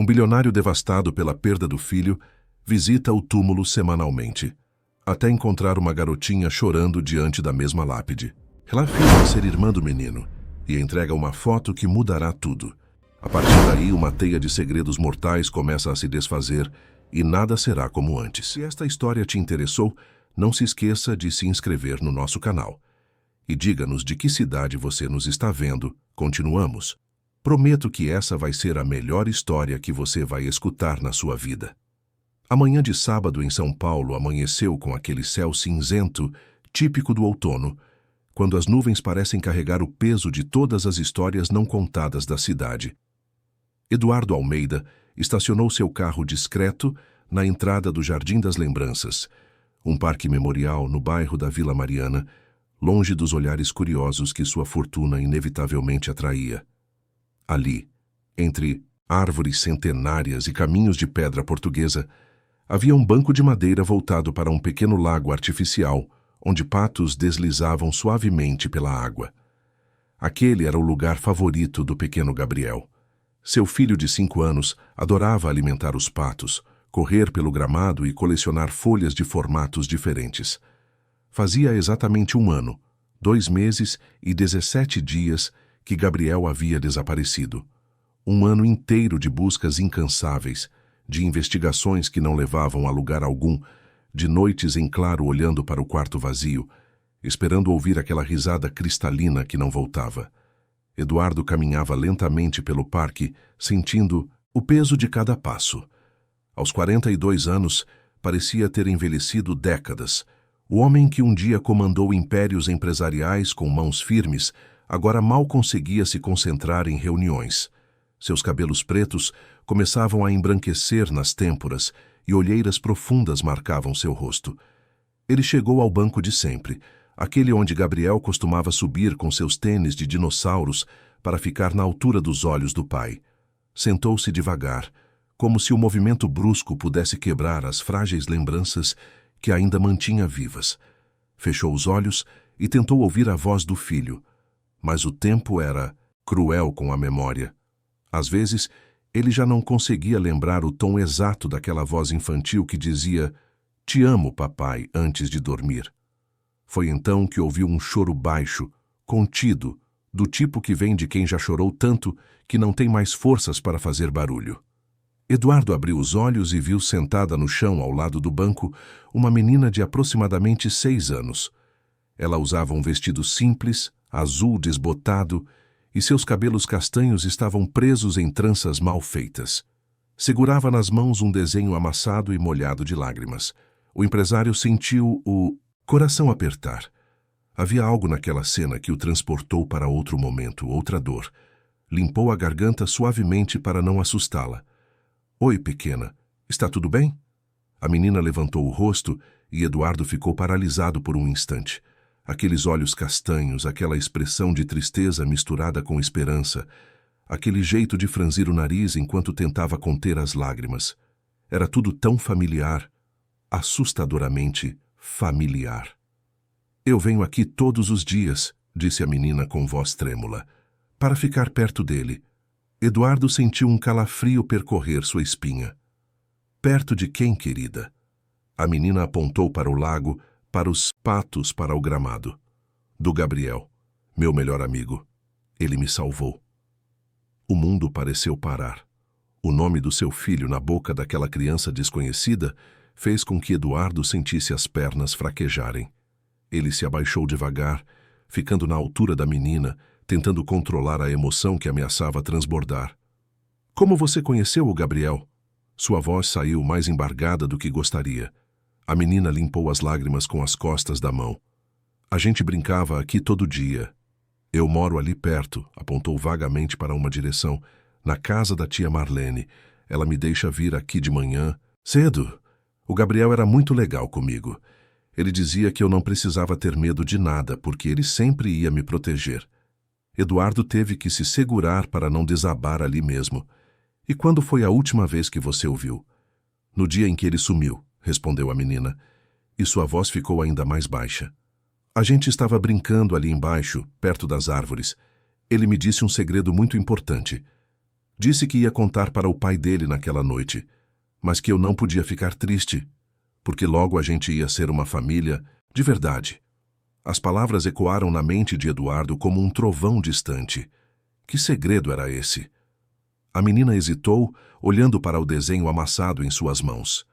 Um bilionário devastado pela perda do filho visita o túmulo semanalmente, até encontrar uma garotinha chorando diante da mesma lápide. Ela afirma ser irmã do menino e entrega uma foto que mudará tudo. A partir daí, uma teia de segredos mortais começa a se desfazer e nada será como antes. Se esta história te interessou, não se esqueça de se inscrever no nosso canal. E diga-nos de que cidade você nos está vendo. Continuamos. Prometo que essa vai ser a melhor história que você vai escutar na sua vida. A manhã de sábado em São Paulo amanheceu com aquele céu cinzento, típico do outono, quando as nuvens parecem carregar o peso de todas as histórias não contadas da cidade. Eduardo Almeida estacionou seu carro discreto na entrada do Jardim das Lembranças, um parque memorial no bairro da Vila Mariana, longe dos olhares curiosos que sua fortuna inevitavelmente atraía. Ali, entre árvores centenárias e caminhos de pedra portuguesa, havia um banco de madeira voltado para um pequeno lago artificial, onde patos deslizavam suavemente pela água. Aquele era o lugar favorito do pequeno Gabriel. Seu filho de 5 anos adorava alimentar os patos, correr pelo gramado e colecionar folhas de formatos diferentes. Fazia exatamente 1 ano, 2 meses e 17 dias que Gabriel havia desaparecido. 1 ano inteiro de buscas incansáveis, de investigações que não levavam a lugar algum, de noites em claro olhando para o quarto vazio, esperando ouvir aquela risada cristalina que não voltava. Eduardo caminhava lentamente pelo parque, sentindo o peso de cada passo. Aos 42 anos, parecia ter envelhecido décadas. O homem que um dia comandou impérios empresariais com mãos firmes, agora mal conseguia se concentrar em reuniões. Seus cabelos pretos começavam a embranquecer nas têmporas e olheiras profundas marcavam seu rosto. Ele chegou ao banco de sempre, aquele onde Gabriel costumava subir com seus tênis de dinossauros para ficar na altura dos olhos do pai. Sentou-se devagar, como se o movimento brusco pudesse quebrar as frágeis lembranças que ainda mantinha vivas. Fechou os olhos e tentou ouvir a voz do filho, mas o tempo era cruel com a memória. Às vezes, ele já não conseguia lembrar o tom exato daquela voz infantil que dizia "Te amo, papai", antes de dormir. Foi então que ouviu um choro baixo, contido, do tipo que vem de quem já chorou tanto que não tem mais forças para fazer barulho. Eduardo abriu os olhos e viu sentada no chão ao lado do banco uma menina de aproximadamente 6 anos. Ela usava um vestido simples, azul desbotado, e seus cabelos castanhos estavam presos em tranças mal feitas. Segurava nas mãos um desenho amassado e molhado de lágrimas. O empresário sentiu o coração apertar. Havia algo naquela cena que o transportou para outro momento, outra dor. Limpou a garganta suavemente para não assustá-la. "Oi, pequena, está tudo bem?" A menina levantou o rosto e Eduardo ficou paralisado por um instante. Aqueles olhos castanhos, aquela expressão de tristeza misturada com esperança, aquele jeito de franzir o nariz enquanto tentava conter as lágrimas. Era tudo tão familiar, assustadoramente familiar. "Eu venho aqui todos os dias", disse a menina com voz trêmula, "para ficar perto dele." Eduardo sentiu um calafrio percorrer sua espinha. "Perto de quem, querida?" A menina apontou para o lago, para os patos, para o gramado. "Do Gabriel, meu melhor amigo. Ele me salvou." O mundo pareceu parar. O nome do seu filho na boca daquela criança desconhecida fez com que Eduardo sentisse as pernas fraquejarem. Ele se abaixou devagar, ficando na altura da menina, tentando controlar a emoção que ameaçava transbordar. "Como você conheceu o Gabriel?" Sua voz saiu mais embargada do que gostaria. A menina limpou as lágrimas com as costas da mão. "A gente brincava aqui todo dia. Eu moro ali perto", apontou vagamente para uma direção, "na casa da tia Marlene. Ela me deixa vir aqui de manhã, cedo. O Gabriel era muito legal comigo. Ele dizia que eu não precisava ter medo de nada, porque ele sempre ia me proteger." Eduardo teve que se segurar para não desabar ali mesmo. "E quando foi a última vez que você o viu?" "No dia em que ele sumiu", respondeu a menina, e sua voz ficou ainda mais baixa. "A gente estava brincando ali embaixo, perto das árvores. Ele me disse um segredo muito importante. Disse que ia contar para o pai dele naquela noite, mas que eu não podia ficar triste, porque logo a gente ia ser uma família de verdade. As palavras ecoaram na mente de Eduardo como um trovão distante. Que segredo era esse? A menina hesitou, olhando para o desenho amassado em suas mãos.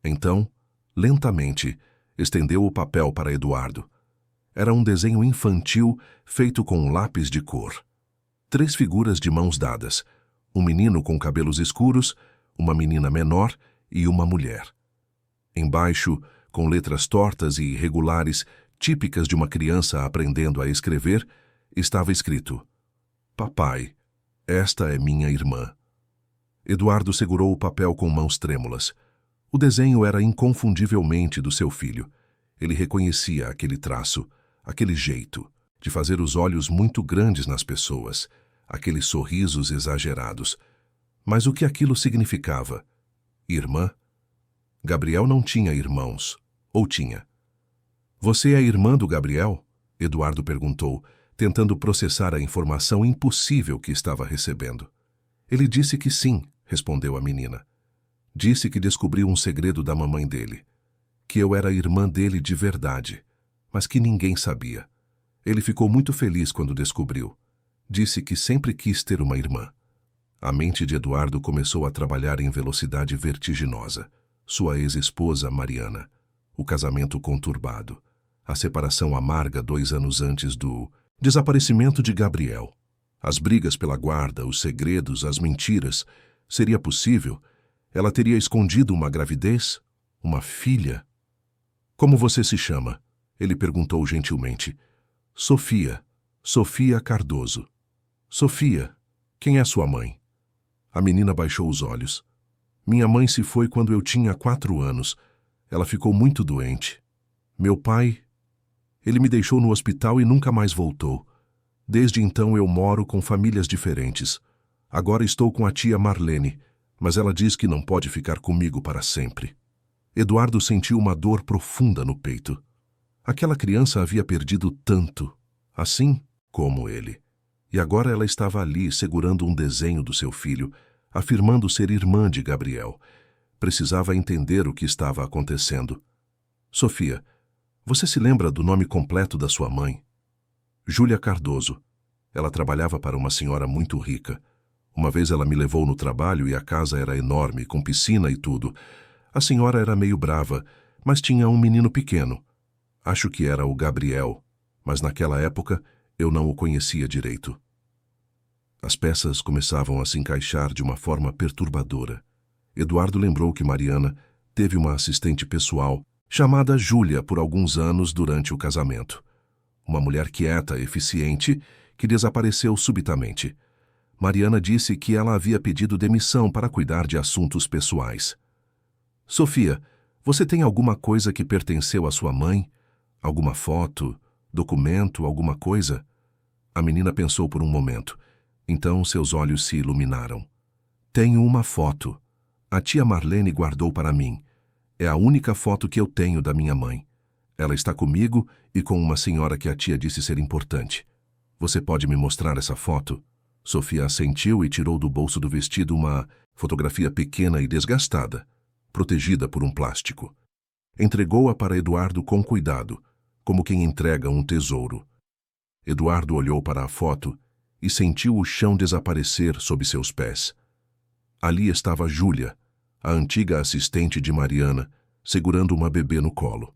Então, lentamente, estendeu o papel para Eduardo. Era um desenho infantil feito com um lápis de cor. 3 figuras de mãos dadas, um menino com cabelos escuros, uma menina menor e uma mulher. Embaixo, com letras tortas e irregulares, típicas de uma criança aprendendo a escrever, estava escrito: Papai, esta é minha irmã. Eduardo segurou o papel com mãos trêmulas. O desenho era inconfundivelmente do seu filho. Ele reconhecia aquele traço, aquele jeito, de fazer os olhos muito grandes nas pessoas, aqueles sorrisos exagerados. Mas o que aquilo significava? Irmã? Gabriel não tinha irmãos. Ou tinha? Você é irmã do Gabriel? Eduardo perguntou, tentando processar a informação impossível que estava recebendo. Ele disse que sim, respondeu a menina. Disse que descobriu um segredo da mamãe dele. Que eu era irmã dele de verdade, mas que ninguém sabia. Ele ficou muito feliz quando descobriu. Disse que sempre quis ter uma irmã. A mente de Eduardo começou a trabalhar em velocidade vertiginosa. Sua ex-esposa, Mariana. O casamento conturbado. A separação amarga 2 anos antes do desaparecimento de Gabriel. As brigas pela guarda, os segredos, as mentiras. Seria possível? Ela teria escondido uma gravidez? Uma filha? Como você se chama? Ele perguntou gentilmente. Sofia. Sofia Cardoso. Sofia, quem é sua mãe? A menina baixou os olhos. Minha mãe se foi quando eu tinha 4 anos. Ela ficou muito doente. Meu pai... Ele me deixou no hospital e nunca mais voltou. Desde então eu moro com famílias diferentes. Agora estou com a tia Marlene, mas ela diz que não pode ficar comigo para sempre. Eduardo sentiu uma dor profunda no peito. Aquela criança havia perdido tanto, assim como ele. E agora ela estava ali segurando um desenho do seu filho, afirmando ser irmã de Gabriel. Precisava entender o que estava acontecendo. Sofia, você se lembra do nome completo da sua mãe? Júlia Cardoso. Ela trabalhava para uma senhora muito rica. Uma vez ela me levou no trabalho e a casa era enorme, com piscina e tudo. A senhora era meio brava, mas tinha um menino pequeno. Acho que era o Gabriel, mas naquela época eu não o conhecia direito. As peças começavam a se encaixar de uma forma perturbadora. Eduardo lembrou que Mariana teve uma assistente pessoal chamada Júlia por alguns anos durante o casamento. Uma mulher quieta, eficiente, que desapareceu subitamente. Mariana disse que ela havia pedido demissão para cuidar de assuntos pessoais. Sofia, você tem alguma coisa que pertenceu à sua mãe? Alguma foto, documento, alguma coisa? A menina pensou por um momento. Então seus olhos se iluminaram. Tenho uma foto. A tia Marlene guardou para mim. É a única foto que eu tenho da minha mãe. Ela está comigo e com uma senhora que a tia disse ser importante. Você pode me mostrar essa foto? Sofia assentiu e tirou do bolso do vestido uma fotografia pequena e desgastada, protegida por um plástico. Entregou-a para Eduardo com cuidado, como quem entrega um tesouro. Eduardo olhou para a foto e sentiu o chão desaparecer sob seus pés. Ali estava Júlia, a antiga assistente de Mariana, segurando uma bebê no colo.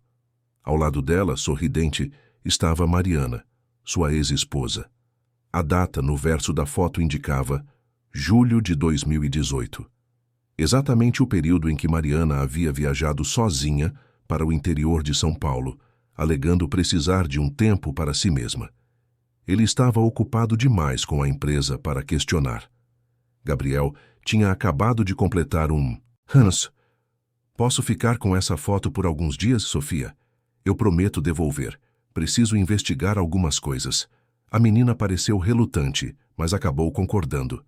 Ao lado dela, sorridente, estava Mariana, sua ex-esposa. A data no verso da foto indicava julho de 2018. Exatamente o período em que Mariana havia viajado sozinha para o interior de São Paulo, alegando precisar de um tempo para si mesma. Ele estava ocupado demais com a empresa para questionar. Gabriel tinha acabado de completar um Hans, posso ficar com essa foto por alguns dias, Sofia? Eu prometo devolver. Preciso investigar algumas coisas. A menina pareceu relutante, mas acabou concordando.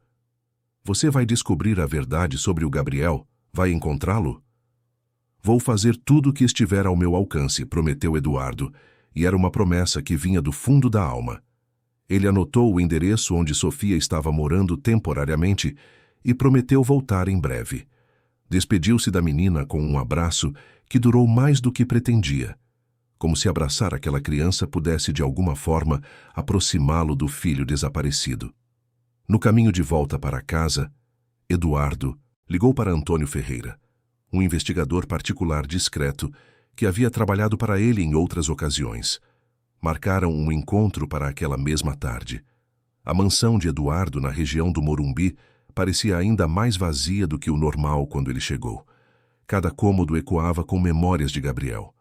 Você vai descobrir a verdade sobre o Gabriel? Vai encontrá-lo? Vou fazer tudo o que estiver ao meu alcance, prometeu Eduardo, e era uma promessa que vinha do fundo da alma. Ele anotou o endereço onde Sofia estava morando temporariamente e prometeu voltar em breve. Despediu-se da menina com um abraço que durou mais do que pretendia, como se abraçar aquela criança pudesse de alguma forma aproximá-lo do filho desaparecido. No caminho de volta para casa, Eduardo ligou para Antônio Ferreira, um investigador particular discreto que havia trabalhado para ele em outras ocasiões. Marcaram um encontro para aquela mesma tarde. A mansão de Eduardo, na região do Morumbi, parecia ainda mais vazia do que o normal quando ele chegou. Cada cômodo ecoava com memórias de Gabriel.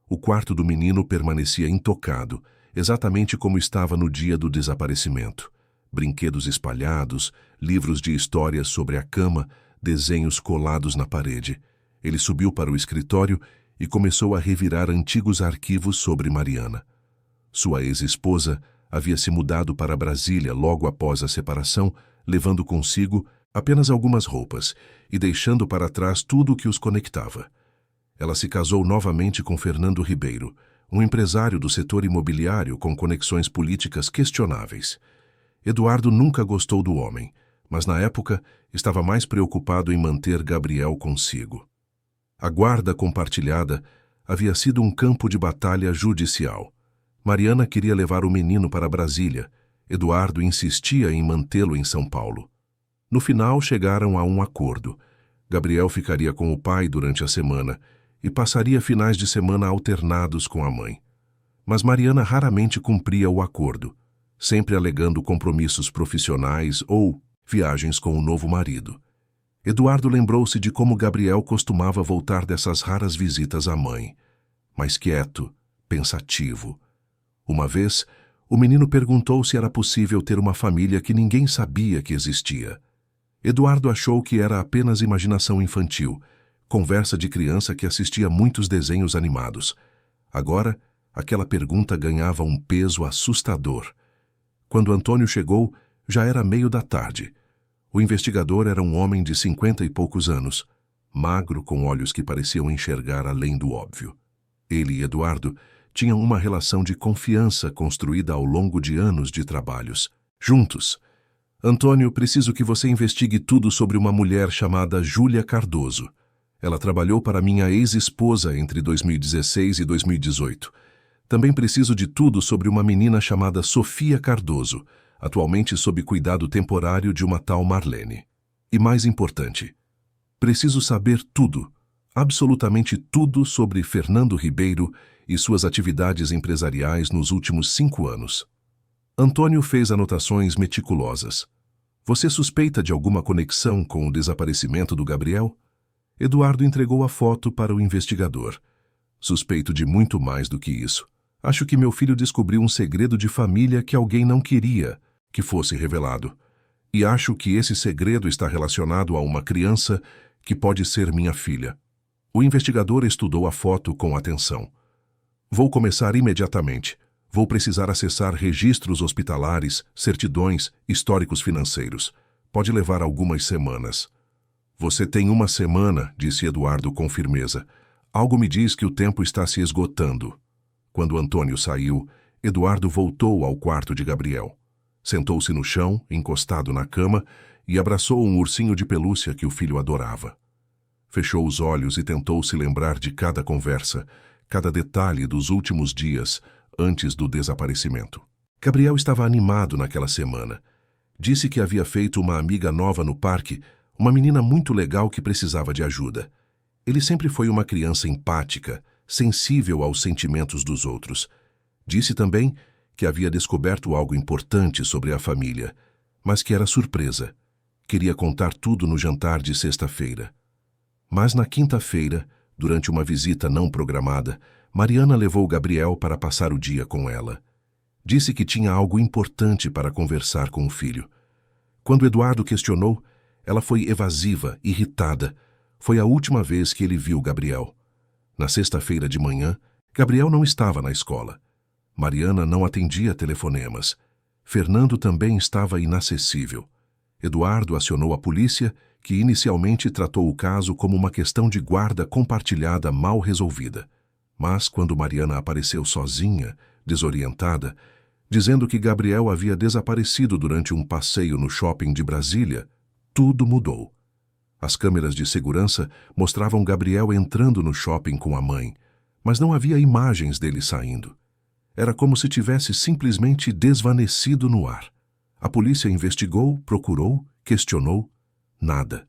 O quarto do menino permanecia intocado, exatamente como estava no dia do desaparecimento. Brinquedos espalhados, livros de histórias sobre a cama, desenhos colados na parede. Ele subiu para o escritório e começou a revirar antigos arquivos sobre Mariana. Sua ex-esposa havia se mudado para Brasília logo após a separação, levando consigo apenas algumas roupas e deixando para trás tudo o que os conectava. Ela se casou novamente com Fernando Ribeiro, um empresário do setor imobiliário com conexões políticas questionáveis. Eduardo nunca gostou do homem, mas na época estava mais preocupado em manter Gabriel consigo. A guarda compartilhada havia sido um campo de batalha judicial. Mariana queria levar o menino para Brasília. Eduardo insistia em mantê-lo em São Paulo. No final, chegaram a um acordo. Gabriel ficaria com o pai durante a semana e passaria finais de semana alternados com a mãe. Mas Mariana raramente cumpria o acordo, sempre alegando compromissos profissionais ou viagens com o novo marido. Eduardo lembrou-se de como Gabriel costumava voltar dessas raras visitas à mãe, mais quieto, pensativo. Uma vez, o menino perguntou se era possível ter uma família que ninguém sabia que existia. Eduardo achou que era apenas imaginação infantil, conversa de criança que assistia muitos desenhos animados. Agora, aquela pergunta ganhava um peso assustador. Quando Antônio chegou, já era meio da tarde. O investigador era um homem de 50 e poucos anos, magro, com olhos que pareciam enxergar além do óbvio. Ele e Eduardo tinham uma relação de confiança construída ao longo de anos de trabalhos. Juntos. Antônio, preciso que você investigue tudo sobre uma mulher chamada Júlia Cardoso. Ela trabalhou para minha ex-esposa entre 2016 e 2018. Também preciso de tudo sobre uma menina chamada Sofia Cardoso, atualmente sob cuidado temporário de uma tal Marlene. E mais importante, preciso saber tudo, absolutamente tudo sobre Fernando Ribeiro e suas atividades empresariais nos últimos 5 anos. Antônio fez anotações meticulosas. Você suspeita de alguma conexão com o desaparecimento do Gabriel? Eduardo entregou a foto para o investigador. Suspeito de muito mais do que isso. Acho que meu filho descobriu um segredo de família que alguém não queria que fosse revelado. E acho que esse segredo está relacionado a uma criança que pode ser minha filha. O investigador estudou a foto com atenção. Vou começar imediatamente. Vou precisar acessar registros hospitalares, certidões, históricos financeiros. Pode levar algumas semanas. Você tem uma semana, disse Eduardo com firmeza. Algo me diz que o tempo está se esgotando. Quando Antônio saiu, Eduardo voltou ao quarto de Gabriel. Sentou-se no chão, encostado na cama, e abraçou um ursinho de pelúcia que o filho adorava. Fechou os olhos e tentou se lembrar de cada conversa, cada detalhe dos últimos dias antes do desaparecimento. Gabriel estava animado naquela semana. Disse que havia feito uma amiga nova no parque, uma menina muito legal que precisava de ajuda. Ele sempre foi uma criança empática, sensível aos sentimentos dos outros. Disse também que havia descoberto algo importante sobre a família, mas que era surpresa. Queria contar tudo no jantar de sexta-feira. Mas na quinta-feira, durante uma visita não programada, Mariana levou Gabriel para passar o dia com ela. Disse que tinha algo importante para conversar com o filho. Quando Eduardo questionou, ela foi evasiva, irritada. Foi a última vez que ele viu Gabriel. Na sexta-feira de manhã, Gabriel não estava na escola. Mariana não atendia telefonemas. Fernando também estava inacessível. Eduardo acionou a polícia, que inicialmente tratou o caso como uma questão de guarda compartilhada mal resolvida. Mas quando Mariana apareceu sozinha, desorientada, dizendo que Gabriel havia desaparecido durante um passeio no shopping de Brasília, tudo mudou. As câmeras de segurança mostravam Gabriel entrando no shopping com a mãe, mas não havia imagens dele saindo. Era como se tivesse simplesmente desvanecido no ar. A polícia investigou, procurou, questionou. Nada.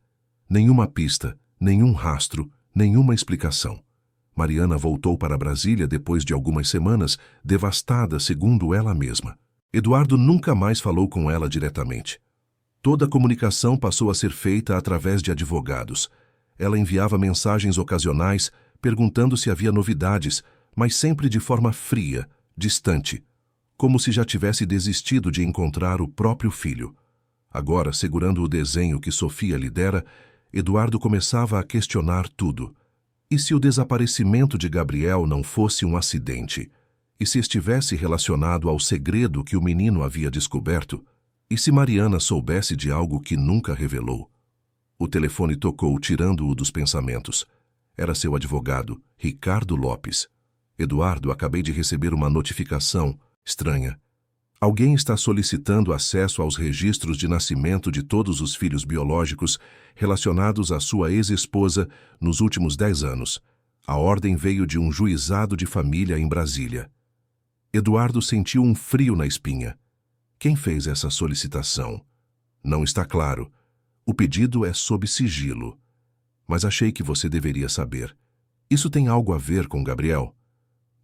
Nenhuma pista, nenhum rastro, nenhuma explicação. Mariana voltou para Brasília depois de algumas semanas, devastada, segundo ela mesma. Eduardo nunca mais falou com ela diretamente. Toda a comunicação passou a ser feita através de advogados. Ela enviava mensagens ocasionais, perguntando se havia novidades, mas sempre de forma fria, distante, como se já tivesse desistido de encontrar o próprio filho. Agora, segurando o desenho que Sofia lhe dera, Eduardo começava a questionar tudo. E se o desaparecimento de Gabriel não fosse um acidente? E se estivesse relacionado ao segredo que o menino havia descoberto? E se Mariana soubesse de algo que nunca revelou? O telefone tocou, tirando-o dos pensamentos. Era seu advogado, Ricardo Lopes. Eduardo, acabei de receber uma notificação estranha. Alguém está solicitando acesso aos registros de nascimento de todos os filhos biológicos relacionados à sua ex-esposa nos últimos 10 anos. A ordem veio de um juizado de família em Brasília. Eduardo sentiu um frio na espinha. Quem fez essa solicitação? Não está claro. O pedido é sob sigilo. Mas achei que você deveria saber. Isso tem algo a ver com Gabriel?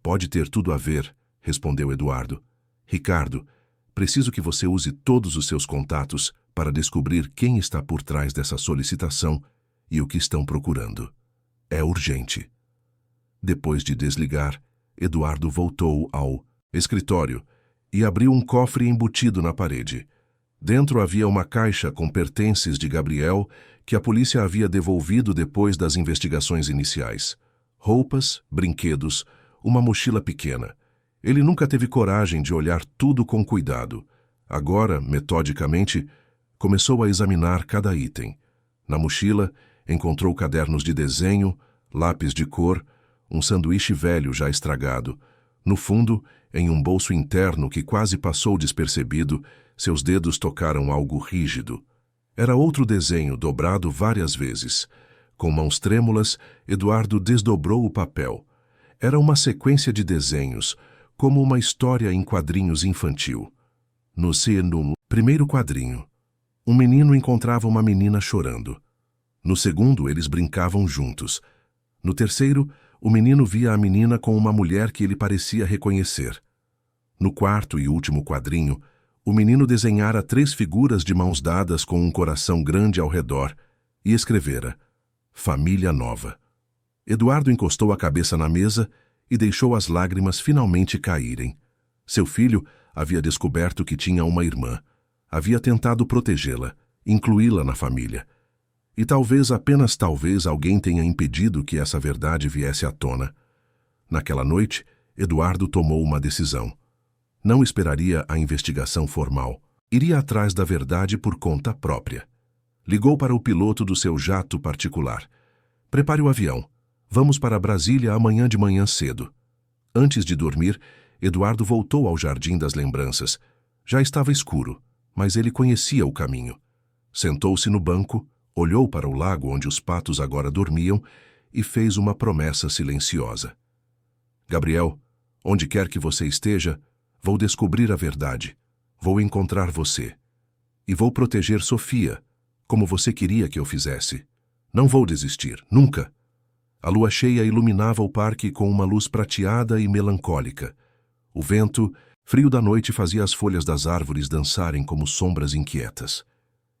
Pode ter tudo a ver, respondeu Eduardo. Ricardo, preciso que você use todos os seus contatos para descobrir quem está por trás dessa solicitação e o que estão procurando. É urgente. Depois de desligar, Eduardo voltou ao escritório e abriu um cofre embutido na parede. Dentro havia uma caixa com pertences de Gabriel que a polícia havia devolvido depois das investigações iniciais. Roupas, brinquedos, uma mochila pequena. Ele nunca teve coragem de olhar tudo com cuidado. Agora, metodicamente, começou a examinar cada item. Na mochila, encontrou cadernos de desenho, lápis de cor, um sanduíche velho já estragado. No fundo, em um bolso interno que quase passou despercebido, seus dedos tocaram algo rígido. Era outro desenho dobrado várias vezes. Com mãos trêmulas, Eduardo desdobrou o papel. Era uma sequência de desenhos, como uma história em quadrinhos infantil. No primeiro quadrinho, um menino encontrava uma menina chorando. No segundo, eles brincavam juntos. No terceiro, o menino via a menina com uma mulher que ele parecia reconhecer. No quarto e último quadrinho, o menino desenhara 3 figuras de mãos dadas com um coração grande ao redor e escrevera: Família Nova. Eduardo encostou a cabeça na mesa e deixou as lágrimas finalmente caírem. Seu filho havia descoberto que tinha uma irmã. Havia tentado protegê-la, incluí-la na família. E talvez, apenas talvez, alguém tenha impedido que essa verdade viesse à tona. Naquela noite, Eduardo tomou uma decisão. Não esperaria a investigação formal. Iria atrás da verdade por conta própria. Ligou para o piloto do seu jato particular. Prepare o avião. Vamos para Brasília amanhã de manhã cedo. Antes de dormir, Eduardo voltou ao Jardim das Lembranças. Já estava escuro, mas ele conhecia o caminho. Sentou-se no banco, olhou para o lago onde os patos agora dormiam e fez uma promessa silenciosa. Gabriel, onde quer que você esteja, vou descobrir a verdade. Vou encontrar você. E vou proteger Sofia, como você queria que eu fizesse. Não vou desistir, nunca. A lua cheia iluminava o parque com uma luz prateada e melancólica. O vento, frio da noite, fazia as folhas das árvores dançarem como sombras inquietas.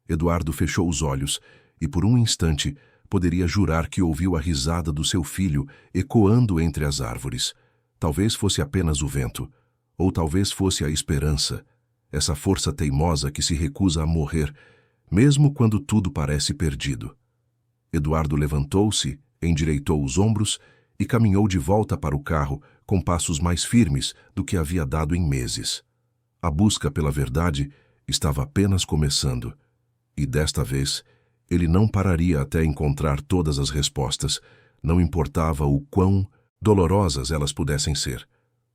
Eduardo fechou os olhos e, por um instante, poderia jurar que ouviu a risada do seu filho ecoando entre as árvores. Talvez fosse apenas o vento, ou talvez fosse a esperança, essa força teimosa que se recusa a morrer, mesmo quando tudo parece perdido. Eduardo levantou-se, endireitou os ombros e caminhou de volta para o carro com passos mais firmes do que havia dado em meses. A busca pela verdade estava apenas começando, e desta vez ele não pararia até encontrar todas as respostas, não importava o quão dolorosas elas pudessem ser,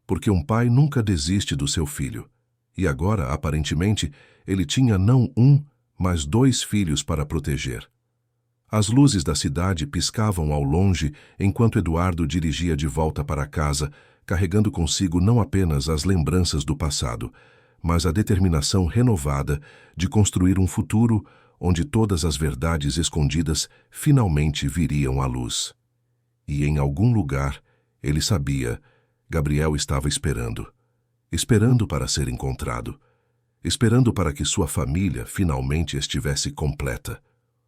porque um pai nunca desiste do seu filho, e agora, aparentemente, ele tinha não um, mas 2 filhos para proteger. As luzes da cidade piscavam ao longe enquanto Eduardo dirigia de volta para casa, carregando consigo não apenas as lembranças do passado, mas a determinação renovada de construir um futuro onde todas as verdades escondidas finalmente viriam à luz. E em algum lugar, ele sabia, Gabriel estava esperando. Esperando para ser encontrado. Esperando para que sua família finalmente estivesse completa.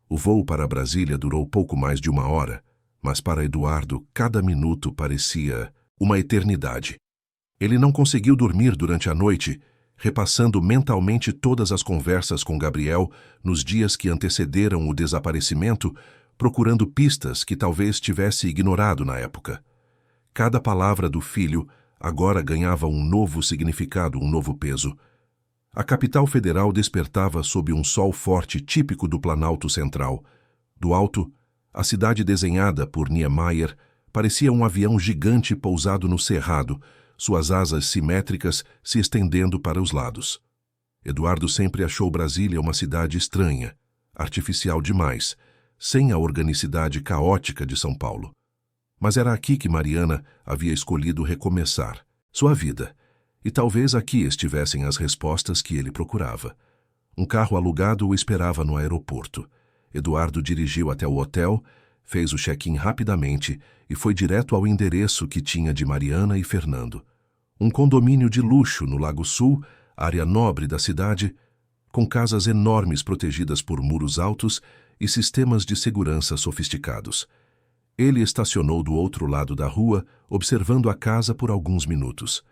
O voo para Brasília durou pouco mais de 1 hora, mas para Eduardo cada minuto parecia uma eternidade. Ele não conseguiu dormir durante a noite, repassando mentalmente todas as conversas com Gabriel nos dias que antecederam o desaparecimento, procurando pistas que talvez tivesse ignorado na época. Cada palavra do filho agora ganhava um novo significado, um novo peso. A capital federal despertava sob um sol forte típico do Planalto Central. Do alto, a cidade desenhada por Niemeyer parecia um avião gigante pousado no cerrado, suas asas simétricas se estendendo para os lados. Eduardo sempre achou Brasília uma cidade estranha, artificial demais, sem a organicidade caótica de São Paulo. Mas era aqui que Mariana havia escolhido recomeçar sua vida, e talvez aqui estivessem as respostas que ele procurava. Um carro alugado o esperava no aeroporto. Eduardo dirigiu até o hotel, fez o check-in rapidamente e foi direto ao endereço que tinha de Mariana e Fernando. Um condomínio de luxo no Lago Sul, área nobre da cidade, com casas enormes protegidas por muros altos e sistemas de segurança sofisticados. Ele estacionou do outro lado da rua, observando a casa por alguns minutos.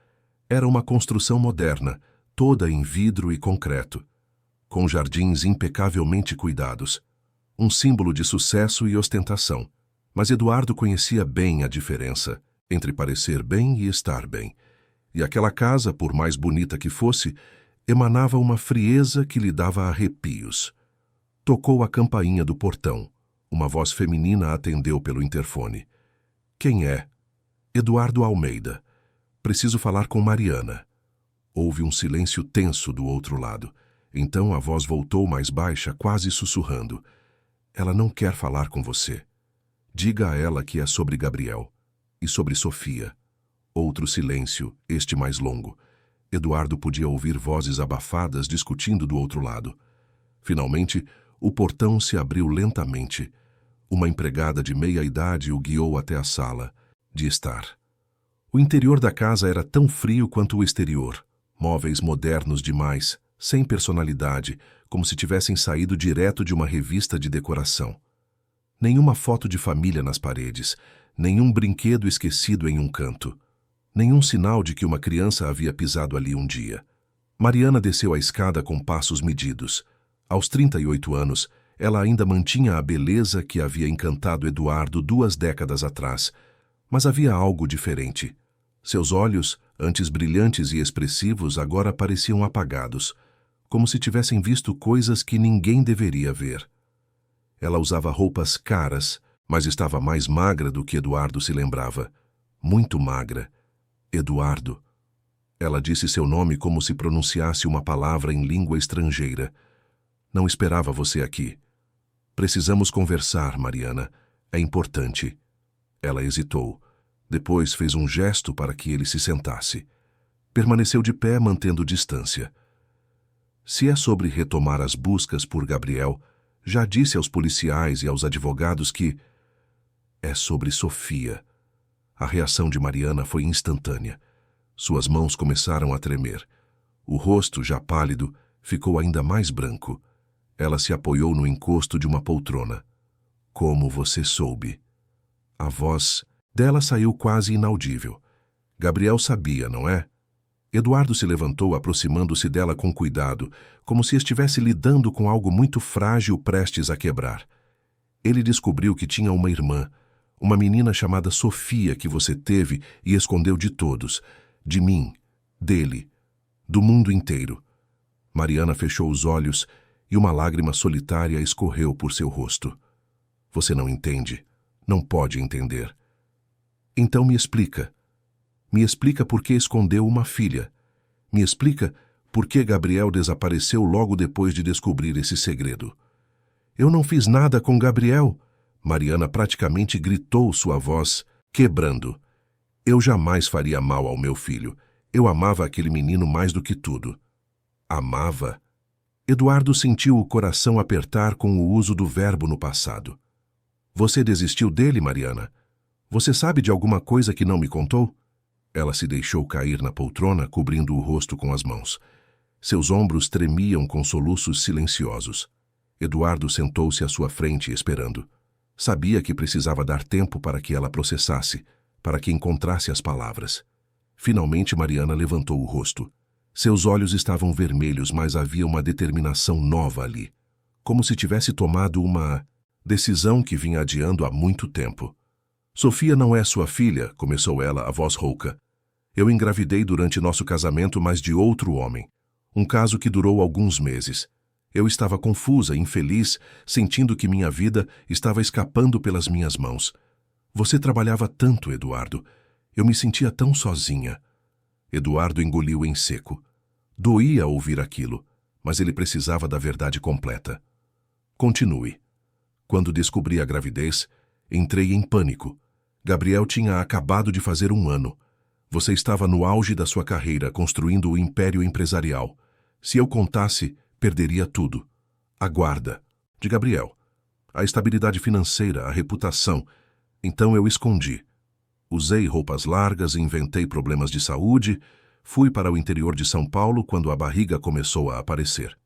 Era uma construção moderna, toda em vidro e concreto, com jardins impecavelmente cuidados. Um símbolo de sucesso e ostentação. Mas Eduardo conhecia bem a diferença entre parecer bem e estar bem. E aquela casa, por mais bonita que fosse, emanava uma frieza que lhe dava arrepios. Tocou a campainha do portão. Uma voz feminina atendeu pelo interfone. Quem é? Eduardo Almeida. Preciso falar com Mariana. Houve um silêncio tenso do outro lado. Então a voz voltou mais baixa, quase sussurrando. Ela não quer falar com você. Diga a ela que é sobre Gabriel. E sobre Sofia. Outro silêncio, este mais longo. Eduardo podia ouvir vozes abafadas discutindo do outro lado. Finalmente, o portão se abriu lentamente. Uma empregada de meia-idade o guiou até a sala de estar. O interior da casa era tão frio quanto o exterior. Móveis modernos demais, sem personalidade, como se tivessem saído direto de uma revista de decoração. Nenhuma foto de família nas paredes, nenhum brinquedo esquecido em um canto. Nenhum sinal de que uma criança havia pisado ali um dia. Mariana desceu a escada com passos medidos. Aos 38 anos, ela ainda mantinha a beleza que havia encantado Eduardo 2 décadas atrás, mas havia algo diferente. Seus olhos, antes brilhantes e expressivos, agora pareciam apagados, como se tivessem visto coisas que ninguém deveria ver. Ela usava roupas caras, mas estava mais magra do que Eduardo se lembrava. Muito magra. Eduardo. Ela disse seu nome como se pronunciasse uma palavra em língua estrangeira. Não esperava você aqui. Precisamos conversar, Mariana. É importante. Ela hesitou. Depois fez um gesto para que ele se sentasse. Permaneceu de pé, mantendo distância. Se é sobre retomar as buscas por Gabriel, já disse aos policiais e aos advogados que... É sobre Sofia. A reação de Mariana foi instantânea. Suas mãos começaram a tremer. O rosto, já pálido, ficou ainda mais branco. Ela se apoiou no encosto de uma poltrona. Como você soube? A voz dela saiu quase inaudível. Gabriel sabia, não é? Eduardo se levantou, aproximando-se dela com cuidado, como se estivesse lidando com algo muito frágil prestes a quebrar. Ele descobriu que tinha uma irmã, uma menina chamada Sofia que você teve e escondeu de todos, de mim, dele, do mundo inteiro. Mariana fechou os olhos e uma lágrima solitária escorreu por seu rosto. Você não entende, não pode entender. Então me explica. Me explica por que escondeu uma filha. Me explica Por que Gabriel desapareceu logo depois de descobrir esse segredo? Eu não fiz nada com Gabriel. Mariana praticamente gritou, sua voz quebrando. Eu jamais faria mal ao meu filho. Eu amava aquele menino mais do que tudo. Amava? Eduardo sentiu o coração apertar com o uso do verbo no passado. Você desistiu dele, Mariana? Você sabe de alguma coisa que não me contou? Ela se deixou cair na poltrona, cobrindo o rosto com as mãos. Seus ombros tremiam com soluços silenciosos. Eduardo sentou-se à sua frente, esperando. Sabia que precisava dar tempo para que ela processasse, para que encontrasse as palavras. Finalmente Mariana levantou o rosto. Seus olhos estavam vermelhos, mas havia uma determinação nova ali. Como se tivesse tomado uma decisão que vinha adiando há muito tempo. Sofia não é sua filha, começou ela, a voz rouca. Eu engravidei durante nosso casamento, mas de outro homem. Um caso que durou alguns meses. Eu estava confusa, infeliz, sentindo que minha vida estava escapando pelas minhas mãos. Você trabalhava tanto, Eduardo. Eu me sentia tão sozinha. Eduardo engoliu em seco. Doía ouvir aquilo, mas ele precisava da verdade completa. Continue. Quando descobri a gravidez, entrei em pânico. Gabriel tinha acabado de fazer 1 ano. Você estava no auge da sua carreira, construindo o império empresarial. Se eu contasse, perderia tudo. A guarda de Gabriel, a estabilidade financeira, a reputação. Então eu escondi. Usei roupas largas, inventei problemas de saúde, fui para o interior de São Paulo quando a barriga começou a aparecer.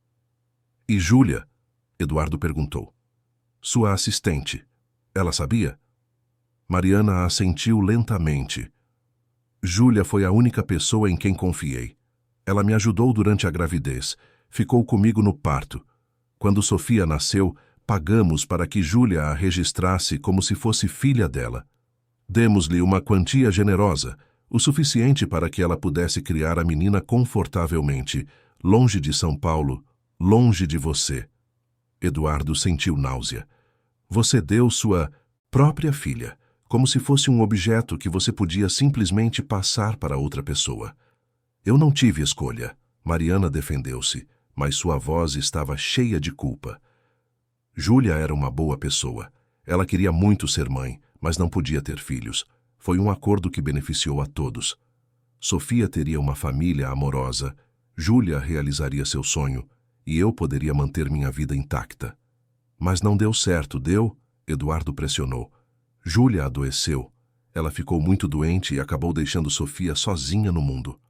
E Júlia? Eduardo perguntou. Sua assistente. Ela sabia? Mariana assentiu lentamente. Júlia foi a única pessoa em quem confiei. Ela me ajudou durante a gravidez. Ficou comigo no parto. Quando Sofia nasceu, pagamos para que Júlia a registrasse como se fosse filha dela. Demos-lhe uma quantia generosa, o suficiente para que ela pudesse criar a menina confortavelmente, longe de São Paulo, longe de você. Eduardo sentiu náusea. Você deu sua própria filha, como se fosse um objeto que você podia simplesmente passar para outra pessoa. Eu não tive escolha. Mariana defendeu-se, mas sua voz estava cheia de culpa. Júlia era uma boa pessoa. Ela queria muito ser mãe, mas não podia ter filhos. Foi um acordo que beneficiou a todos. Sofia teria uma família amorosa, Júlia realizaria seu sonho, e eu poderia manter minha vida intacta. Mas não deu certo, deu? Eduardo pressionou. Júlia adoeceu. Ela ficou muito doente e acabou deixando Sofia sozinha no mundo.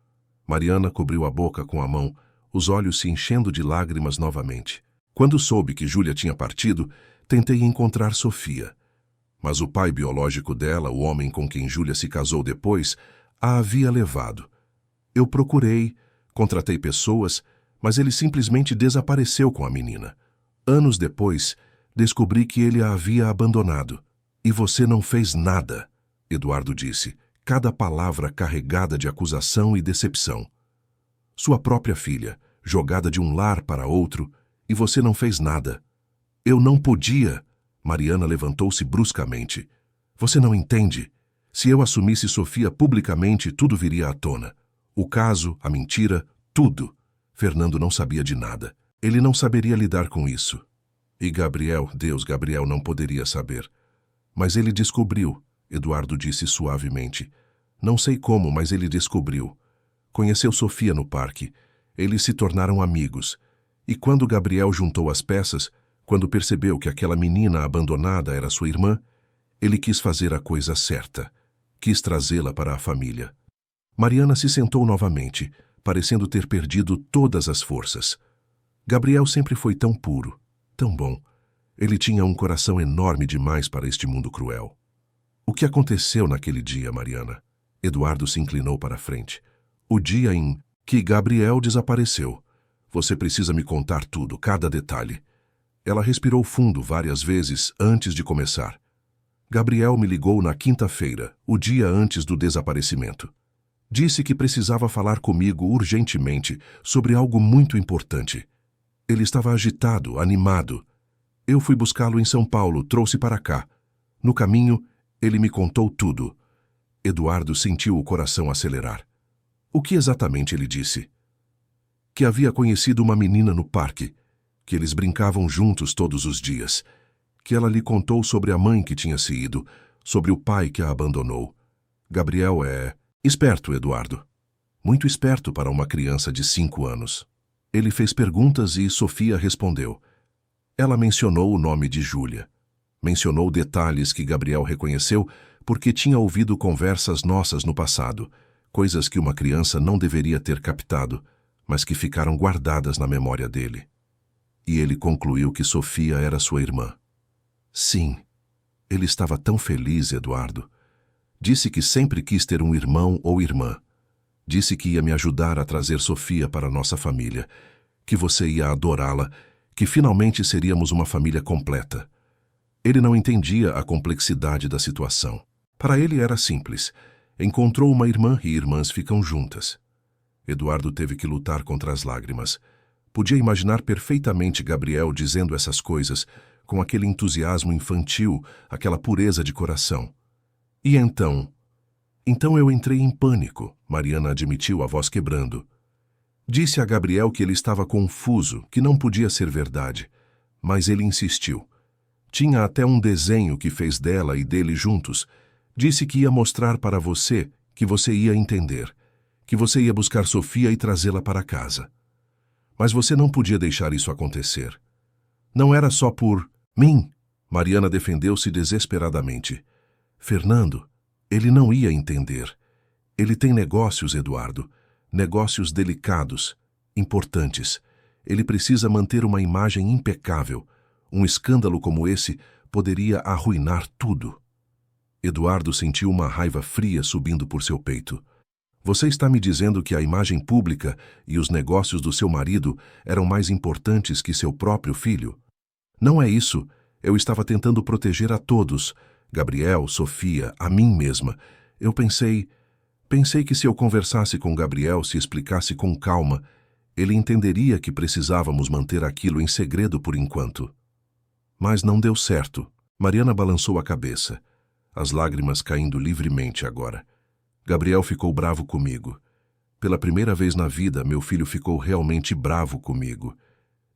Mariana cobriu a boca com a mão, os olhos se enchendo de lágrimas novamente. Quando soube que Júlia tinha partido, tentei encontrar Sofia. Mas o pai biológico dela, o homem com quem Júlia se casou depois, a havia levado. Eu procurei, contratei pessoas, mas ele simplesmente desapareceu com a menina. Anos depois, descobri que ele a havia abandonado. E você não fez nada, Eduardo disse, cada palavra carregada de acusação e decepção. Sua própria filha, jogada de um lar para outro, e você não fez nada. Eu não podia. Mariana levantou-se bruscamente. Você não entende. Se eu assumisse Sofia publicamente, tudo viria à tona. O caso, a mentira, tudo. Fernando não sabia de nada. Ele não saberia lidar com isso. E Gabriel, Gabriel não poderia saber. Mas ele descobriu, Eduardo disse suavemente. Não sei como, mas ele descobriu. Conheceu Sofia no parque. Eles se tornaram amigos. E quando Gabriel juntou as peças, quando percebeu que aquela menina abandonada era sua irmã, ele quis fazer a coisa certa. Quis trazê-la para a família. Mariana se sentou novamente, parecendo ter perdido todas as forças. Gabriel sempre foi tão puro, tão bom. Ele tinha um coração enorme demais para este mundo cruel. O que aconteceu naquele dia, Mariana? Eduardo se inclinou para a frente. O dia em que Gabriel desapareceu. Você precisa me contar tudo, cada detalhe. Ela respirou fundo várias vezes antes de começar. Gabriel me ligou na quinta-feira, o dia antes do desaparecimento. Disse que precisava falar comigo urgentemente sobre algo muito importante. Ele estava agitado, animado. Eu fui buscá-lo em São Paulo, trouxe para cá. No caminho, ele me contou tudo. Eduardo sentiu o coração acelerar. O que exatamente ele disse? que havia conhecido uma menina no parque, que eles brincavam juntos todos os dias, que ela lhe contou sobre a mãe que tinha se ido, sobre o pai que a abandonou. Gabriel é esperto, Eduardo. Muito esperto para uma criança de 5 anos. Ele fez perguntas e Sofia respondeu. Ela mencionou o nome de Júlia. Mencionou detalhes que Gabriel reconheceu porque tinha ouvido conversas nossas no passado, coisas que uma criança não deveria ter captado, mas que ficaram guardadas na memória dele. E ele concluiu que Sofia era sua irmã. Sim, ele estava tão feliz, Eduardo. Disse que sempre quis ter um irmão ou irmã. Disse que ia me ajudar a trazer Sofia para nossa família, que você ia adorá-la, que finalmente seríamos uma família completa. Ele não entendia a complexidade da situação. Para ele era simples. Encontrou uma irmã e irmãs ficam juntas. Eduardo teve que lutar contra as lágrimas. Podia imaginar perfeitamente Gabriel dizendo essas coisas, com aquele entusiasmo infantil, aquela pureza de coração. E então? Então eu entrei em pânico, Mariana admitiu, a voz quebrando. Disse a Gabriel que ele estava confuso, que não podia ser verdade, mas ele insistiu. Tinha até um desenho que fez dela e dele juntos. Disse que ia mostrar para você, que você ia entender, que você ia buscar Sofia e trazê-la para casa. Mas você não podia deixar isso acontecer. Não era só por mim, Mariana defendeu-se desesperadamente. Fernando, ele não ia entender. Ele tem negócios, Eduardo, negócios delicados, importantes. Ele precisa manter uma imagem impecável. Um escândalo como esse poderia arruinar tudo. Eduardo sentiu uma raiva fria subindo por seu peito. Você está me dizendo que a imagem pública e os negócios do seu marido eram mais importantes que seu próprio filho? Não é isso. Eu estava tentando proteger a todos. Gabriel, Sofia, a mim mesma. Eu pensei que se eu conversasse com Gabriel, se explicasse com calma, ele entenderia que precisávamos manter aquilo em segredo por enquanto. Mas não deu certo. Mariana balançou a cabeça, as lágrimas caindo livremente agora. Gabriel ficou bravo comigo. Pela primeira vez na vida, meu filho ficou realmente bravo comigo.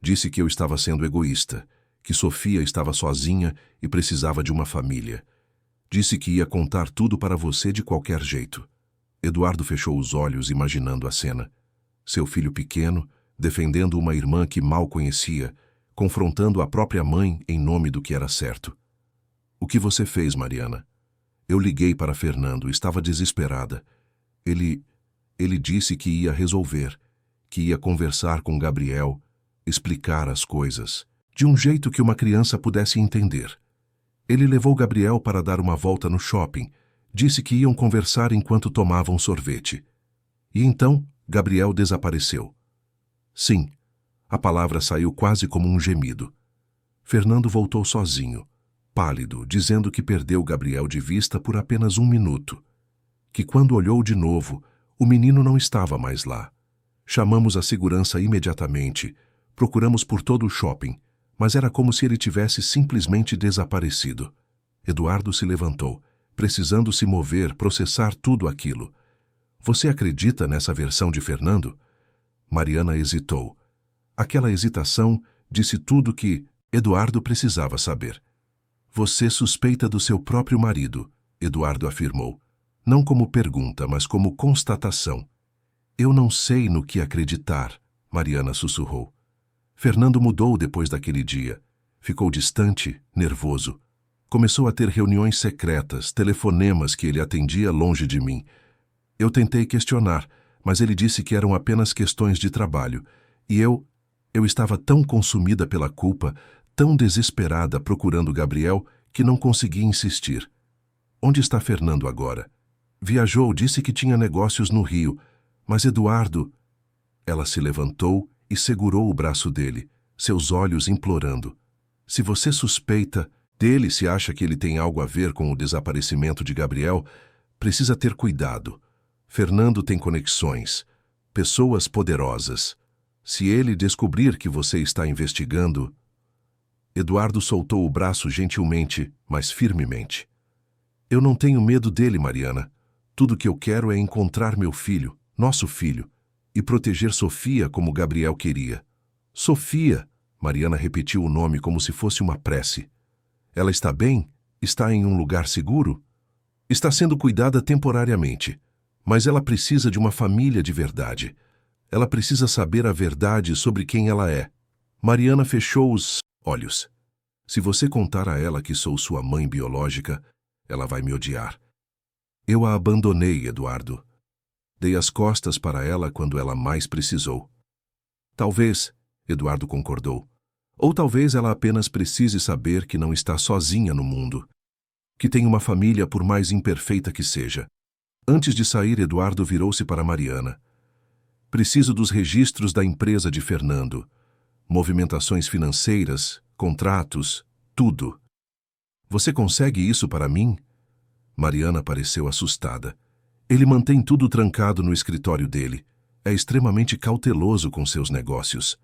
Disse que eu estava sendo egoísta, que Sofia estava sozinha e precisava de uma família. Disse que ia contar tudo para você de qualquer jeito. Eduardo fechou os olhos imaginando a cena. Seu filho pequeno, defendendo uma irmã que mal conhecia, confrontando a própria mãe em nome do que era certo. O que você fez, Mariana? Eu liguei para Fernando, estava desesperada. Ele disse que ia resolver, que ia conversar com Gabriel, explicar as coisas, de um jeito que uma criança pudesse entender. Ele levou Gabriel para dar uma volta no shopping, disse que iam conversar enquanto tomavam sorvete. E então, Gabriel desapareceu. Sim, a palavra saiu quase como um gemido. Fernando voltou sozinho, pálido, dizendo que perdeu Gabriel de vista por apenas 1 minuto. Que quando olhou de novo, o menino não estava mais lá. Chamamos a segurança imediatamente, procuramos por todo o shopping, mas era como se ele tivesse simplesmente desaparecido. Eduardo se levantou, precisando se mover, processar tudo aquilo. Você acredita nessa versão de Fernando? Mariana hesitou. Aquela hesitação disse tudo que Eduardo precisava saber. Você suspeita do seu próprio marido, Eduardo afirmou. Não como pergunta, mas como constatação. Eu não sei no que acreditar, Mariana sussurrou. Fernando mudou depois daquele dia. Ficou distante, nervoso. Começou a ter reuniões secretas, telefonemas que ele atendia longe de mim. Eu tentei questionar, mas ele disse que eram apenas questões de trabalho. E eu estava tão consumida pela culpa, tão desesperada procurando Gabriel, que não consegui insistir. Onde está Fernando agora? Viajou, disse que tinha negócios no Rio. Mas Eduardo... Ela se levantou e segurou o braço dele, seus olhos implorando. Se você suspeita dele, se acha que ele tem algo a ver com o desaparecimento de Gabriel, precisa ter cuidado. Fernando tem conexões, pessoas poderosas. Se ele descobrir que você está investigando... Eduardo soltou o braço gentilmente, mas firmemente. Eu não tenho medo dele, Mariana. Tudo que eu quero é encontrar meu filho, nosso filho. e proteger Sofia como Gabriel queria. Sofia! Mariana repetiu o nome como se fosse uma prece. Ela está bem? Está em um lugar seguro? Está sendo cuidada temporariamente, mas ela precisa de uma família de verdade. Ela precisa saber a verdade sobre quem ela é. Mariana fechou os olhos. Se você contar a ela que sou sua mãe biológica, ela vai me odiar. Eu a abandonei, Eduardo. Dei as costas para ela quando ela mais precisou. Talvez, Eduardo concordou, ou talvez ela apenas precise saber que não está sozinha no mundo. Que tem uma família por mais imperfeita que seja. Antes de sair, Eduardo virou-se para Mariana. Preciso dos registros da empresa de Fernando. Movimentações financeiras, contratos, tudo. Você consegue isso para mim? Mariana pareceu assustada. Ele mantém tudo trancado no escritório dele. É extremamente cauteloso com seus negócios.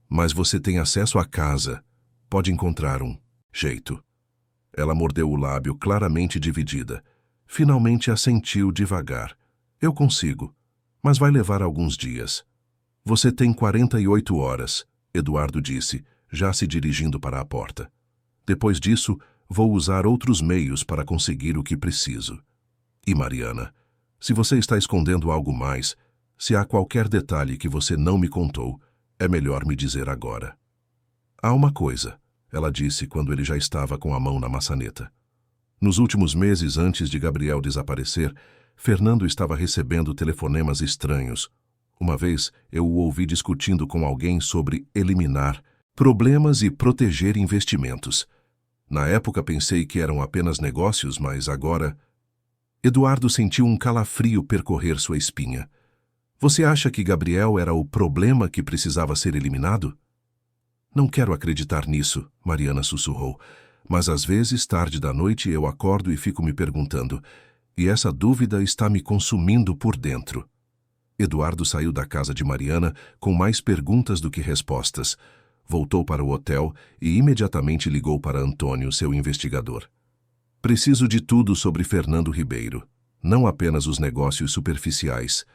Mas você tem acesso à casa. Pode encontrar um jeito. Ela mordeu o lábio, claramente dividida. Finalmente assentiu devagar. Eu consigo, mas vai levar alguns dias. Você tem 48 horas, Eduardo disse, já se dirigindo para a porta. Depois disso, vou usar outros meios para conseguir o que preciso. E Mariana, se você está escondendo algo mais, se há qualquer detalhe que você não me contou, é melhor me dizer agora. Há uma coisa, ela disse quando ele já estava com a mão na maçaneta. Nos últimos meses antes de Gabriel desaparecer, Fernando estava recebendo telefonemas estranhos. Uma vez, eu o ouvi discutindo com alguém sobre eliminar problemas e proteger investimentos. Na época pensei que eram apenas negócios, mas agora... Eduardo sentiu um calafrio percorrer sua espinha. Você acha que Gabriel era o problema que precisava ser eliminado? Não quero acreditar nisso, Mariana sussurrou. Mas às vezes, tarde da noite, eu acordo e fico me perguntando, e essa dúvida está me consumindo por dentro. Eduardo saiu da casa de Mariana com mais perguntas do que respostas. Voltou para o hotel e imediatamente ligou para Antônio, seu investigador. Preciso de tudo sobre Fernando Ribeiro, não apenas os negócios superficiais.